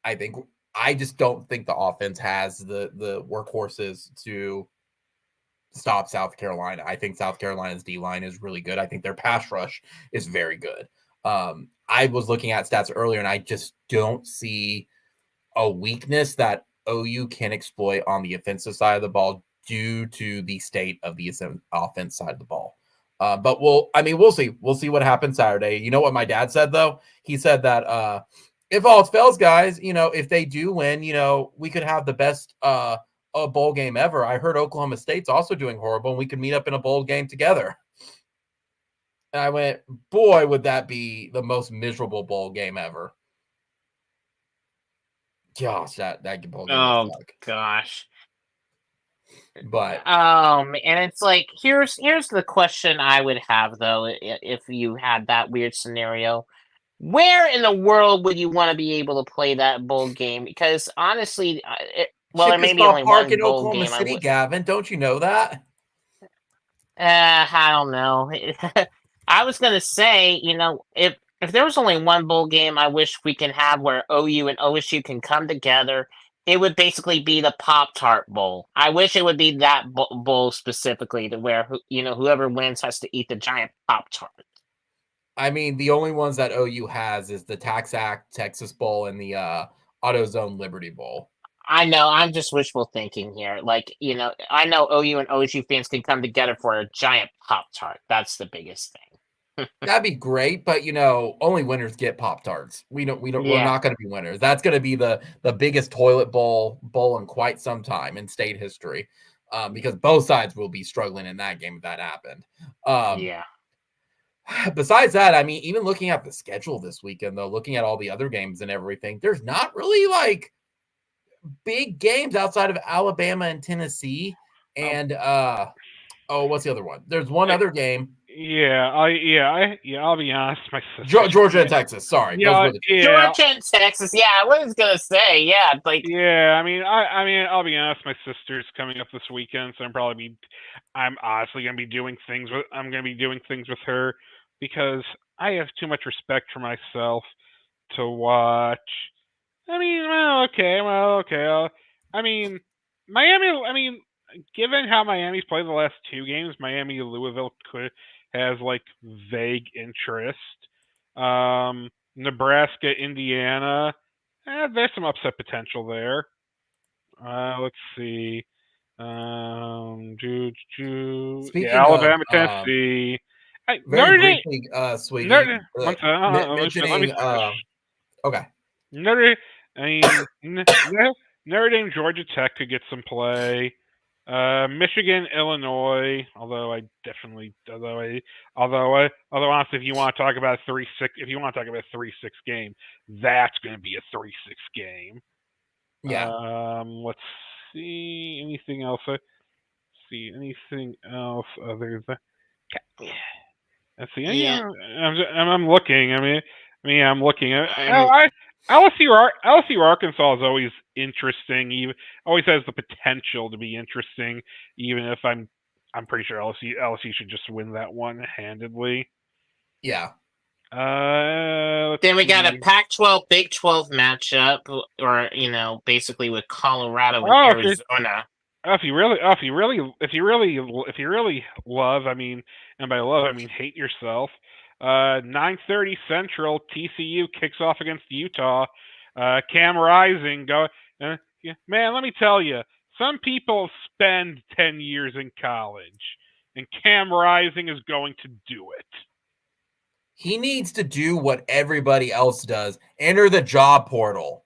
I just don't think the offense has the workhorses to stop South Carolina. I think South Carolina's D-line is really good. I think their pass rush is very good. I was looking at stats earlier, and I just don't see a weakness that OU can exploit on the offensive side of the ball due to the state of the offense side of the ball. But we'll see. We'll see what happens Saturday. You know what my dad said, though? He said that if all else fails, guys, if they do win, we could have the best bowl game ever. I heard Oklahoma State's also doing horrible, and we could meet up in a bowl game together. And I went, boy, would that be the most miserable bowl game ever. Gosh, that bowl game. Oh gosh. But and it's like here's the question I would have, though, if you had that weird scenario. Where in the world would you want to be able to play that bowl game? Because honestly, well, there may be Chickasaw only Park one in bowl Oklahoma game. City, Gavin. Don't you know that? I don't know. I was gonna say, if there was only one bowl game, I wish we can have where OU and OSU can come together. It would basically be the Pop Tart Bowl. I wish it would be that bowl specifically, to where whoever wins has to eat the giant Pop Tart. I mean, the only ones that OU has is the Tax Act Texas Bowl and the AutoZone Liberty Bowl. I know. I'm just wishful thinking here. I know OU and OSU fans can come together for a giant Pop Tart. That's the biggest thing. That'd be great, but only winners get Pop Tarts. We're Yeah. not going to be winners. That's going to be the biggest toilet bowl in quite some time in state history, because both sides will be struggling in that game if that happened. Yeah. Besides that, I mean, even looking at the schedule this weekend, though, looking at all the other games and everything, there's not really like big games outside of Alabama and Tennessee. And what's the other one? There's one other game. I'll be honest, my sister. Georgia and Texas. Sorry, Georgia and Texas. Yeah, I was gonna say, yeah, like. Yeah, I mean, I'll be honest. My sister's coming up this weekend, so I'm honestly gonna be doing things with her, because I have too much respect for myself to watch. I mean, okay. I mean, Miami. Given how Miami's played the last two games, Miami Louisville has like vague interest. Nebraska, Indiana, there's some upset potential there. Let's see. Alabama, Tennessee. Very briefly, Swiggy. Mentioning. Okay. Notre Dame, Georgia Tech could get some play. Michigan, Illinois. Although honestly, if you want to talk about a 3-6, game, that's going to be a 3-6 game. Yeah. Let's see. Anything else? Other than? Let's see. Yeah. I'm looking. I'm looking. LSU Arkansas is always interesting. Always has the potential to be interesting. Even if I'm pretty sure LSU should just win that one handedly. Yeah. Then we got a Pac-12 Big 12 matchup, or basically with Colorado and Arizona. If you really love, and by love I mean hate yourself. 9:30 Central, TCU kicks off against Utah. Cam Rising man, let me tell you, some people spend 10 years in college, and Cam Rising is going to do it. He needs to do what everybody else does. Enter the job portal.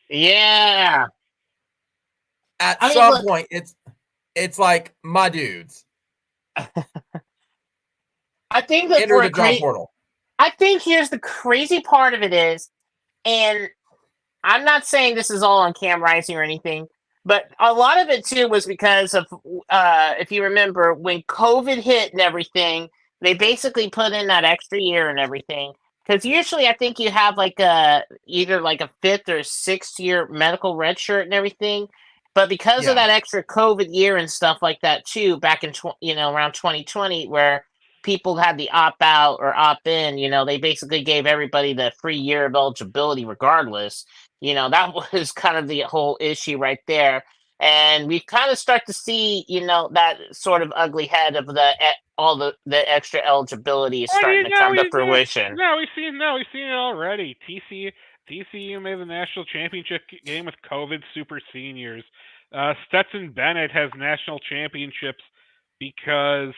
Yeah. At some point, it's like, my dudes. I think that enter the job portal. I think here's the crazy part of it is, and I'm not saying this is all on Cam Rising or anything, but a lot of it too was because of, if you remember, when COVID hit and everything, they basically put in that extra year and everything. Because usually I think you have either like a 5th or 6th year medical red shirt and everything. But because of that extra COVID year and stuff like that too, back in around 2020, where people had the opt out or opt in, they basically gave everybody the free year of eligibility regardless. That was kind of the whole issue right there. And we kind of start to see, that sort of ugly head of all the extra eligibility is starting to come to fruition. We've seen it already. TCU made the national championship game with COVID super seniors. Stetson Bennett has national championships because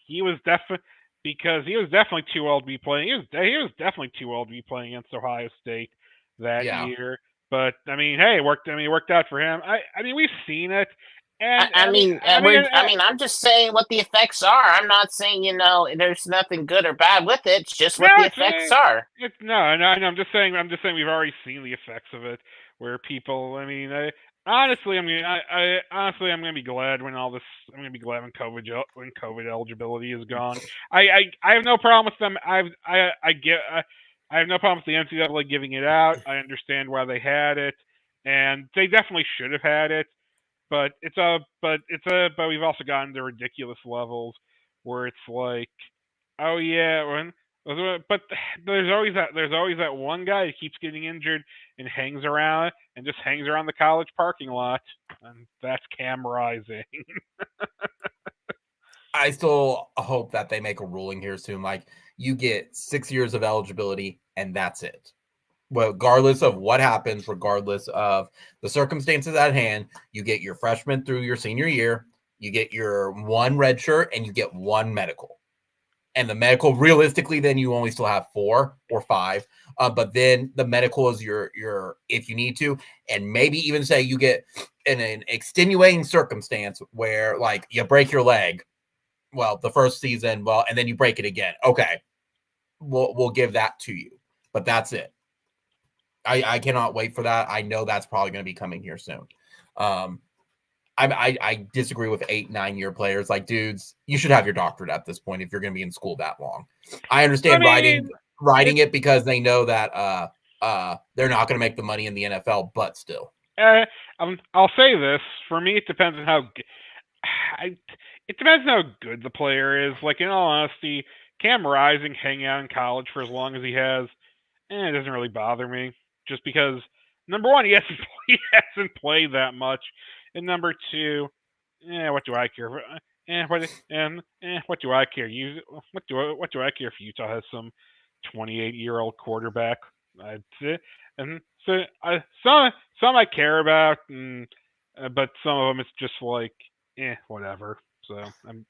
he was definitely too old to be playing. He was definitely too old to be playing against Ohio State that year. But hey, it worked. It worked out for him. We've seen it. And I'm just saying what the effects are. I'm not saying there's nothing good or bad with it. It's just what the effects are. I'm just saying we've already seen the effects of it, where people. Honestly, I'm gonna be glad when all this. I'm gonna be glad when COVID eligibility is gone. I have no problem with them. I have no problem with the NCAA giving it out. I understand why they had it, and they definitely should have had it. But we've also gotten to ridiculous levels where it's like, oh yeah, but there's always that one guy who keeps getting injured and hangs around the college parking lot, and that's Cam Rising. I still hope that they make a ruling here soon. Like, you get 6 years of eligibility, and that's it. Regardless of what happens, regardless of the circumstances at hand, you get your freshman through your senior year, you get your one red shirt, and you get one medical. And the medical, realistically, then you only still have 4 or 5. But then the medical is your if you need to, and maybe even say you get in an extenuating circumstance where, like, you break your leg. Well, the first season, and then you break it again. Okay, we'll give that to you, but that's it. I cannot wait for that. I know that's probably going to be coming here soon. I disagree with 8-9 year players. Like, dudes, you should have your doctorate at this point if you're going to be in school that long. I understand writing it because they know that they're not going to make the money in the NFL, but still. I'll say this. For me, it depends on how it depends on how good the player is. Like, in all honesty, Cam Rising hanging out in college for as long as he has, it doesn't really bother me. Just because, number one, he hasn't played that much, and number two, what do I care? What do I care? What do I care if Utah has some 28-year-old quarterback? And so some I care about, but some of them it's just like, whatever. So I'm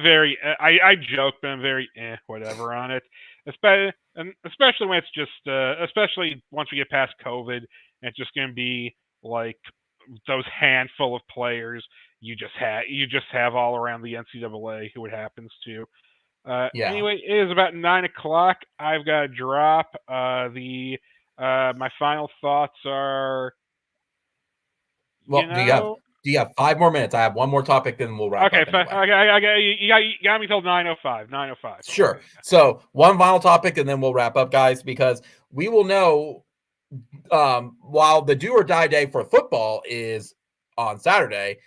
very I joke, but I'm very whatever on it. Especially when it's just especially once we get past COVID, and it's just going to be like those handful of players you just have all around the NCAA who it happens to. Anyway, it is about 9 o'clock. I've got to drop. My final thoughts are. Do you have 5 more minutes? I have one more topic, then we'll wrap up. Okay, you got me till 9:05. 9:05. Sure. Okay. So one final topic, and then we'll wrap up, guys, because we will know. While the do or die day for football is on Saturday,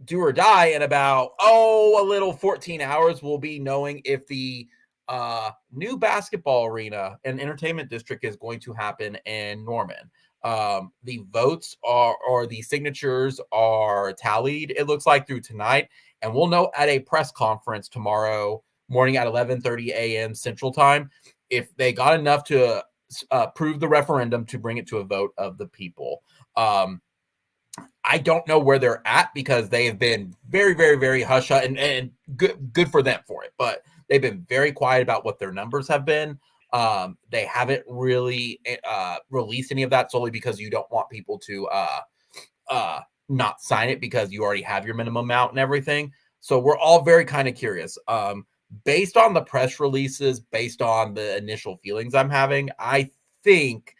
do or die in about a little 14 hours, we'll be knowing if the new basketball arena and entertainment district is going to happen in Norman. The votes or the signatures are tallied, it looks like, through tonight, and we'll know at a press conference tomorrow morning at 11:30 a.m. Central Time if they got enough to approve the referendum to bring it to a vote of the people. I don't know where they're at because they have been very, very, very hush and good for them for it, but they've been very quiet about what their numbers have been. They haven't really released any of that solely because you don't want people to not sign it because you already have your minimum amount and everything. So we're all very kind of curious. Based on the press releases, based on the initial feelings I'm having, I think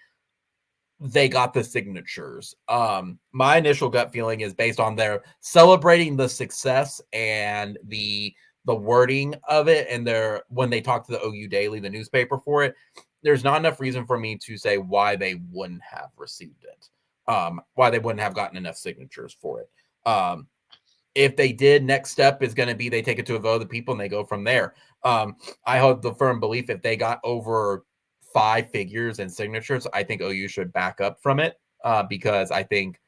they got the signatures. My initial gut feeling is based on their celebrating the success and the wording of it, and when they talk to the OU Daily, the newspaper for it, there's not enough reason for me to say why they wouldn't have received it, why they wouldn't have gotten enough signatures for it. If they did, next step is going to be they take it to a vote of the people and they go from there. I hold the firm belief if they got over 5 figures and signatures, I think OU should back up from it because I think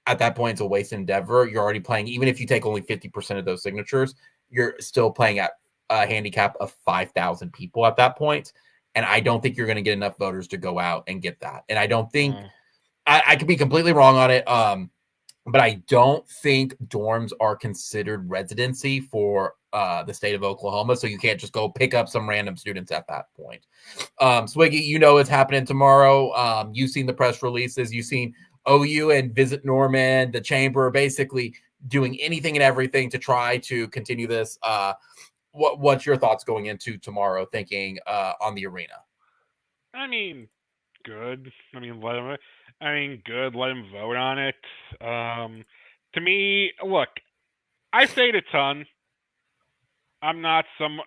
at that point it's a waste endeavor. You're already playing, even if you take only 50% of those signatures, you're still playing at a handicap of 5,000 people at that point. And I don't think you're going to get enough voters to go out and get that. And I don't think I could be completely wrong on it. But I don't think dorms are considered residency for the state of Oklahoma. So you can't just go pick up some random students at that point. Swiggy, it's happening tomorrow. You've seen the press releases. You've seen OU and Visit Norman, the chamber, basically doing anything and everything to try to continue this. What's your thoughts going into tomorrow thinking on the arena? I mean, good. Good. Let him vote on it. To me, look, I say it a ton. I'm not some.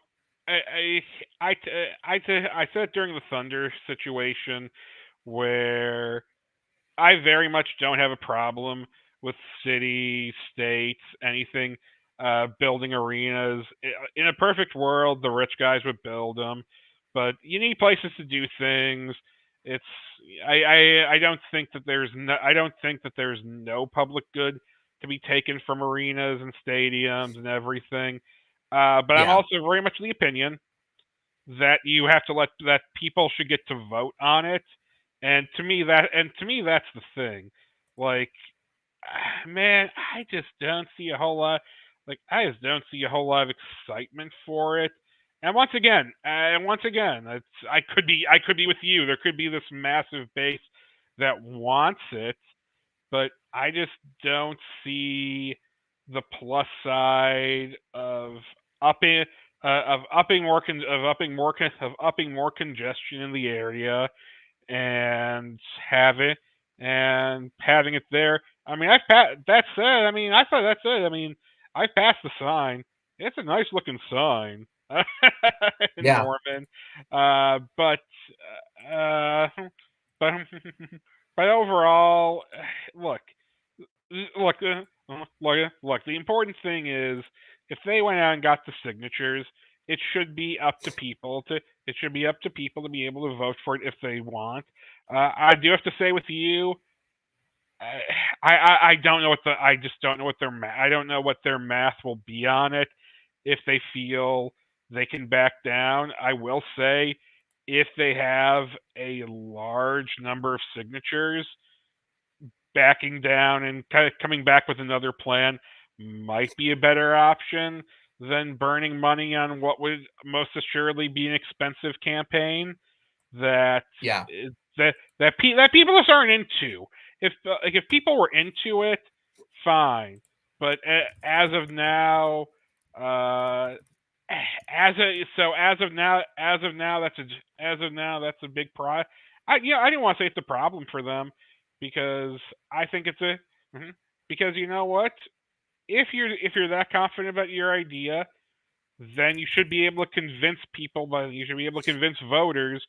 I said it during the Thunder situation where I very much don't have a problem with cities, states, anything building arenas. In a perfect world, the rich guys would build them, but you need places to do things. It's I don't think that there's no public good to be taken from arenas and stadiums and everything. But I'm Yeah. also very much of the opinion that you have to let that people should get to vote on it. And to me that's the thing. Like, man, I just don't see a whole lot. Like, I just don't see a whole lot of excitement for it. And once again, I could be with you. There could be this massive base that wants it, but I just don't see the plus side of upping upping more congestion in the area and having it there. I mean, that said, I mean, I thought that's it. I mean, I passed the sign. It's a nice looking sign in Yeah. Norman, but uh, but but overall, look, look, look. The important thing is if they went out and got the signatures, it should be up to people to be able to vote for it if they want. I do have to say with you, I don't know I just don't know what I don't know what their math will be on it if they feel they can back down. I will say if they have a large number of signatures, backing down and kind of coming back with another plan might be a better option than burning money on what would most assuredly be an expensive campaign that Yeah. that people just aren't into. If people were into it, fine. But as of now, as of now, that's a big pro. I didn't want to say it's a problem for them because I think it's because you know what? If you're that confident about your idea, then you should be able to convince people, but you should be able to convince voters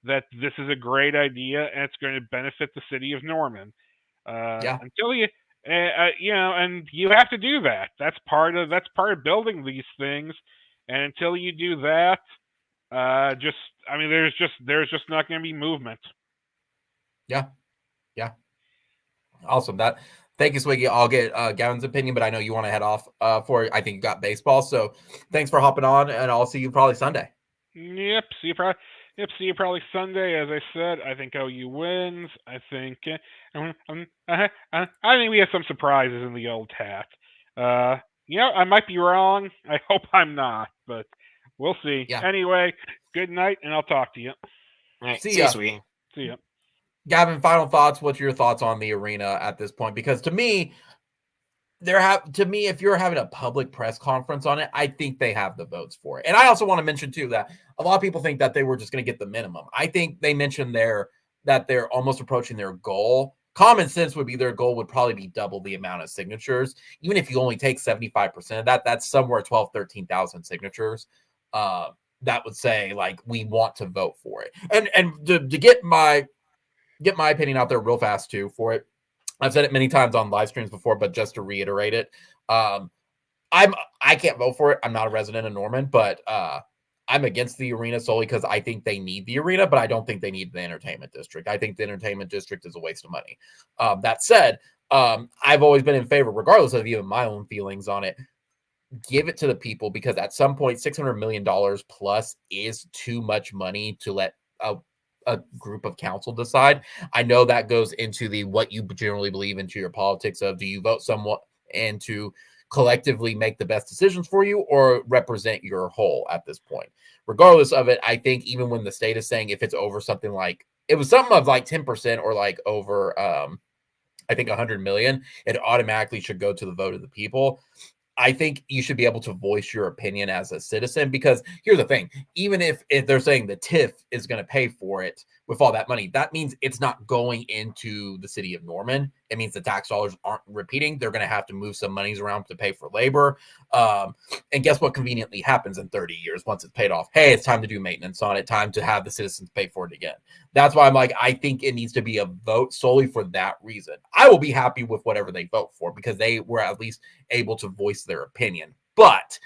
that this is a great idea and it's going to benefit the city of Norman. Until and you have to do that. That's part of building these things. And until you do that, there's just not going to be movement. Yeah. Awesome. Thank you, Swiggy. I'll get Gavin's opinion, but I know you want to head off for. I think you got baseball, so thanks for hopping on, and I'll see you probably Sunday. Yep. See you probably Sunday. As I said, I think OU wins. I think I think we have some surprises in the old hat. I might be wrong. I hope I'm not, but we'll see. Yeah. Anyway, good night, and I'll talk to you. All right, see ya. See ya. Gavin, final thoughts. What's your thoughts on the arena at this point? Because to me, if you're having a public press conference on it, I think they have the votes for it. And I also want to mention too that a lot of people think that they were just going to get the minimum. I think they mentioned that they're almost approaching their goal. Common sense would be their goal would probably be double the amount of signatures. Even if you only take 75% of that, that's somewhere 13,000 signatures. That would say like we want to vote for it. And to get my opinion out there real fast too for it. I've said it many times on live streams before, but just to reiterate it, I can't vote for it. I'm not a resident of Norman, but I'm against the arena solely because I think they need the arena, but I don't think they need the entertainment district. I think the entertainment district is a waste of money. That said, I've always been in favor, regardless of even my own feelings on it. Give it to the people because at some point, $600 million plus is too much money to let a group of council decide. I know that goes into the what you generally believe into your politics of do you vote someone and to collectively make the best decisions for you or represent your whole at this point. Regardless of it, I think even when the state is saying if it's over something like it was something of like 10% or like over I think 100 million, it automatically should go to the vote of the people. I think you should be able to voice your opinion as a citizen because here's the thing, even if they're saying the TIF is going to pay for it, with all that money, that means it's not going into the city of Norman. It means the tax dollars aren't repeating. They're going to have to move some monies around to pay for labor. And guess what conveniently happens in 30 years once it's paid off? Hey, it's time to do maintenance on it, time to have the citizens pay for it again. That's why I'm like, I think it needs to be a vote solely for that reason. I will be happy with whatever they vote for because they were at least able to voice their opinion. But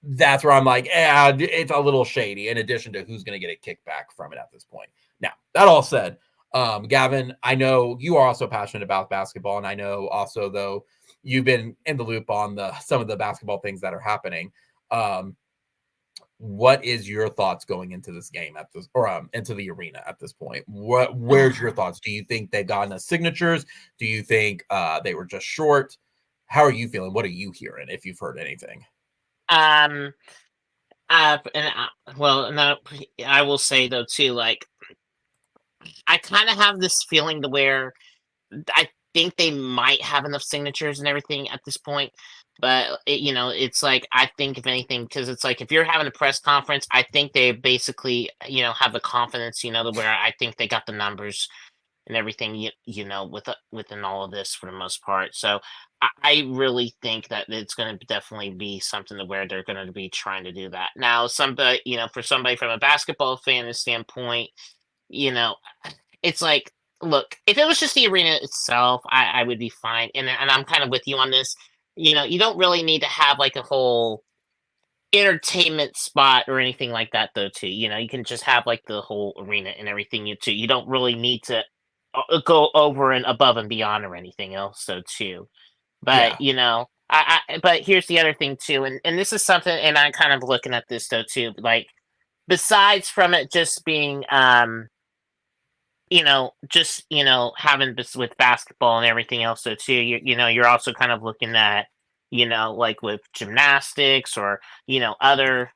that's where I'm like, it's a little shady in addition to who's going to get a kickback from it at this point. Now, that all said, Gavin, I know you are also passionate about basketball, and I know also, though, you've been in the loop on some of the basketball things that are happening. What is your thoughts going into this game into the arena at this point? Where's your thoughts? Do you think they've gotten us signatures? Do you think they were just short? How are you feeling? What are you hearing, if you've heard anything? Well, no, I will say though too, like, I kind of have this feeling to where I think they might have enough signatures and everything at this point, but it's like, I think if anything, because it's like if you're having a press conference, I think they basically have the confidence to where I think they got the numbers and everything within all of this for the most part. So I really think that it's going to definitely be something to where they're going to be trying to do that. Now, for somebody from a basketball fan standpoint, it's like, look, if it was just the arena itself, I would be fine. And I'm kind of with you on this. You don't really need to have like a whole entertainment spot or anything like that though too. You can just have like the whole arena and everything you don't really need to go over and above and beyond or anything else so too. But but here's the other thing too, and this is something, and I'm kind of looking at this though too, like, besides from it just being having this with basketball and everything else so too, you're also kind of looking at like with gymnastics or other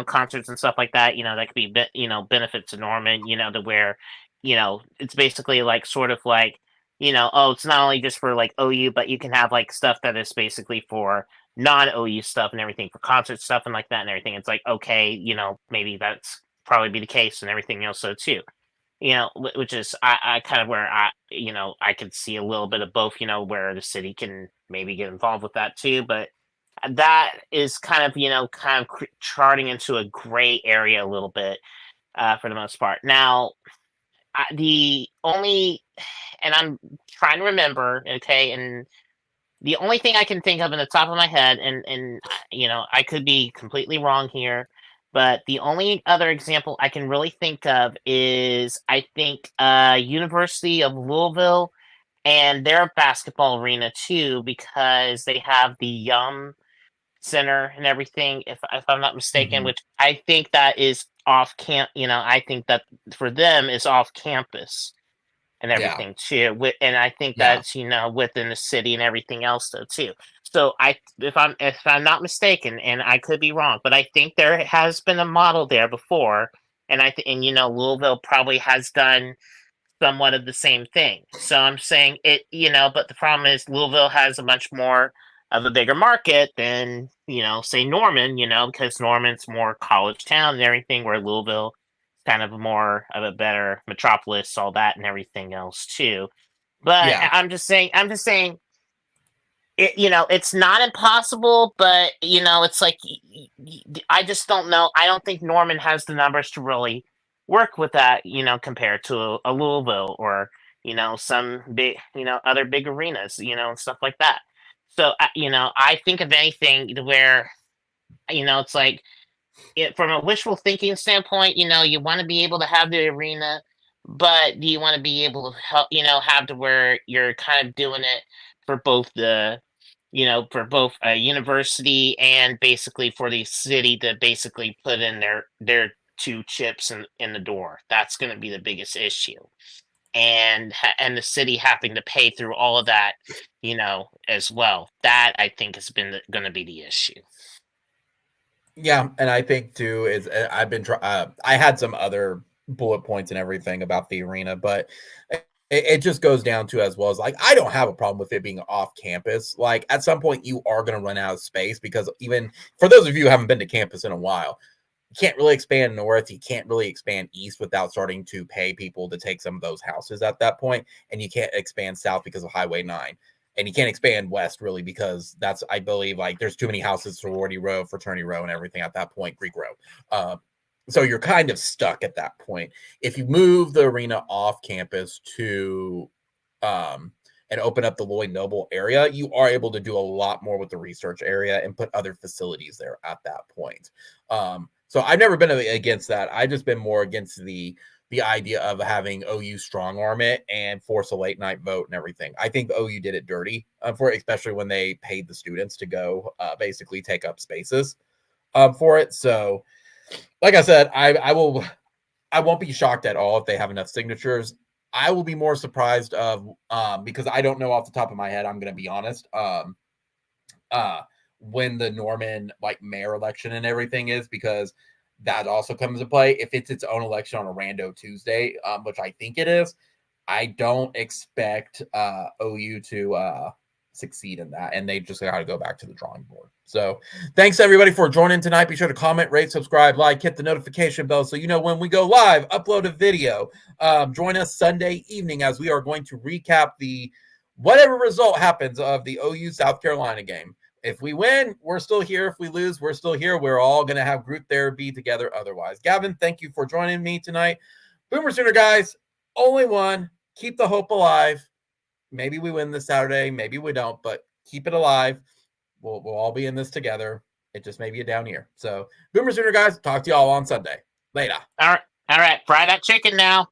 concerts and stuff like that, that could be benefit to Norman, to where it's basically like sort of like it's not only just for like OU, but you can have like stuff that is basically for non-OU stuff and everything, for concert stuff and like that and everything. It's like, okay, maybe that's probably be the case and everything else so too. Which is I kind of where I could see a little bit of both, where the city can maybe get involved with that too, but that is kind of charting into a gray area a little bit for the most part. Now, the only, and I'm trying to remember, okay, and the only thing I can think of in the top of my head, and I could be completely wrong here, but the only other example I can really think of is, I think, University of Louisville and their basketball arena too, because they have the Yum Center and everything, if I'm not mistaken, which I think that is off camp. I think that for them is off campus and everything too. And I think that's within the city and everything else though too. So if I'm not mistaken, and I could be wrong, but I think there has been a model there before, and Louisville probably has done somewhat of the same thing. So I'm saying it, but the problem is Louisville has a much more of a bigger market than say Norman, because Norman's more college town and everything, where Louisville is kind of more of a better metropolis, all that and everything else too. But I'm just saying it, it's not impossible, but it's like, I just don't know. I don't think Norman has the numbers to really work with that, compared to a Louisville or some big other big arenas, and stuff like that. So I think of anything to where it's like, from a wishful thinking standpoint, you want to be able to have the arena, but do you want to be able to help have to where you're kind of doing it for both for both a university and basically for the city to basically put in their two chips in the door. That's going to be the biggest issue. And the city having to pay through all of that, as well. That, I think, has been going to be the issue. Yeah, and I think too is I've been I had some other bullet points and everything about the arena, but it just goes down to, as well as, like, I don't have a problem with it being off campus. Like, at some point you are going to run out of space, because even for those of you who haven't been to campus in a while, you can't really expand north. You can't really expand east without starting to pay people to take some of those houses at that point. And you can't expand south because of Highway 9. And you can't expand west really because that's, I believe, like there's too many houses, sorority row, fraternity row, and everything at that point, Greek row. So you're kind of stuck at that point. If you move the arena off campus to and open up the Lloyd Noble area, you are able to do a lot more with the research area and put other facilities there at that point. So I've never been against that. I've just been more against the idea of having OU strong arm it and force a late night vote and everything. I think OU did it dirty for it, especially when they paid the students to go basically take up spaces for it. So, like I said, I won't be shocked at all if they have enough signatures. I will be more surprised of because I don't know off the top of my head. I'm going to be honest. When the Norman like mayor election and everything is, because that also comes into play. If it's its own election on a rando Tuesday, which I think it is, I don't expect OU to succeed in that, and they just got to go back to the drawing board. So thanks everybody for joining tonight. Be sure to comment, rate, subscribe, like, hit the notification bell so you know when we go live, upload a video. Join us Sunday evening as we are going to recap the whatever result happens of the OU South Carolina game. If we win, we're still here. If we lose, we're still here. We're all going to have group therapy together otherwise. Gavin, thank you for joining me tonight. Boomer Sooner guys, only one. Keep the hope alive. Maybe we win this Saturday. Maybe we don't, but keep it alive. We'll all be in this together. It just may be a down year. So, Boomer Sooner guys, talk to y'all on Sunday. Later. All right. Fry that chicken now.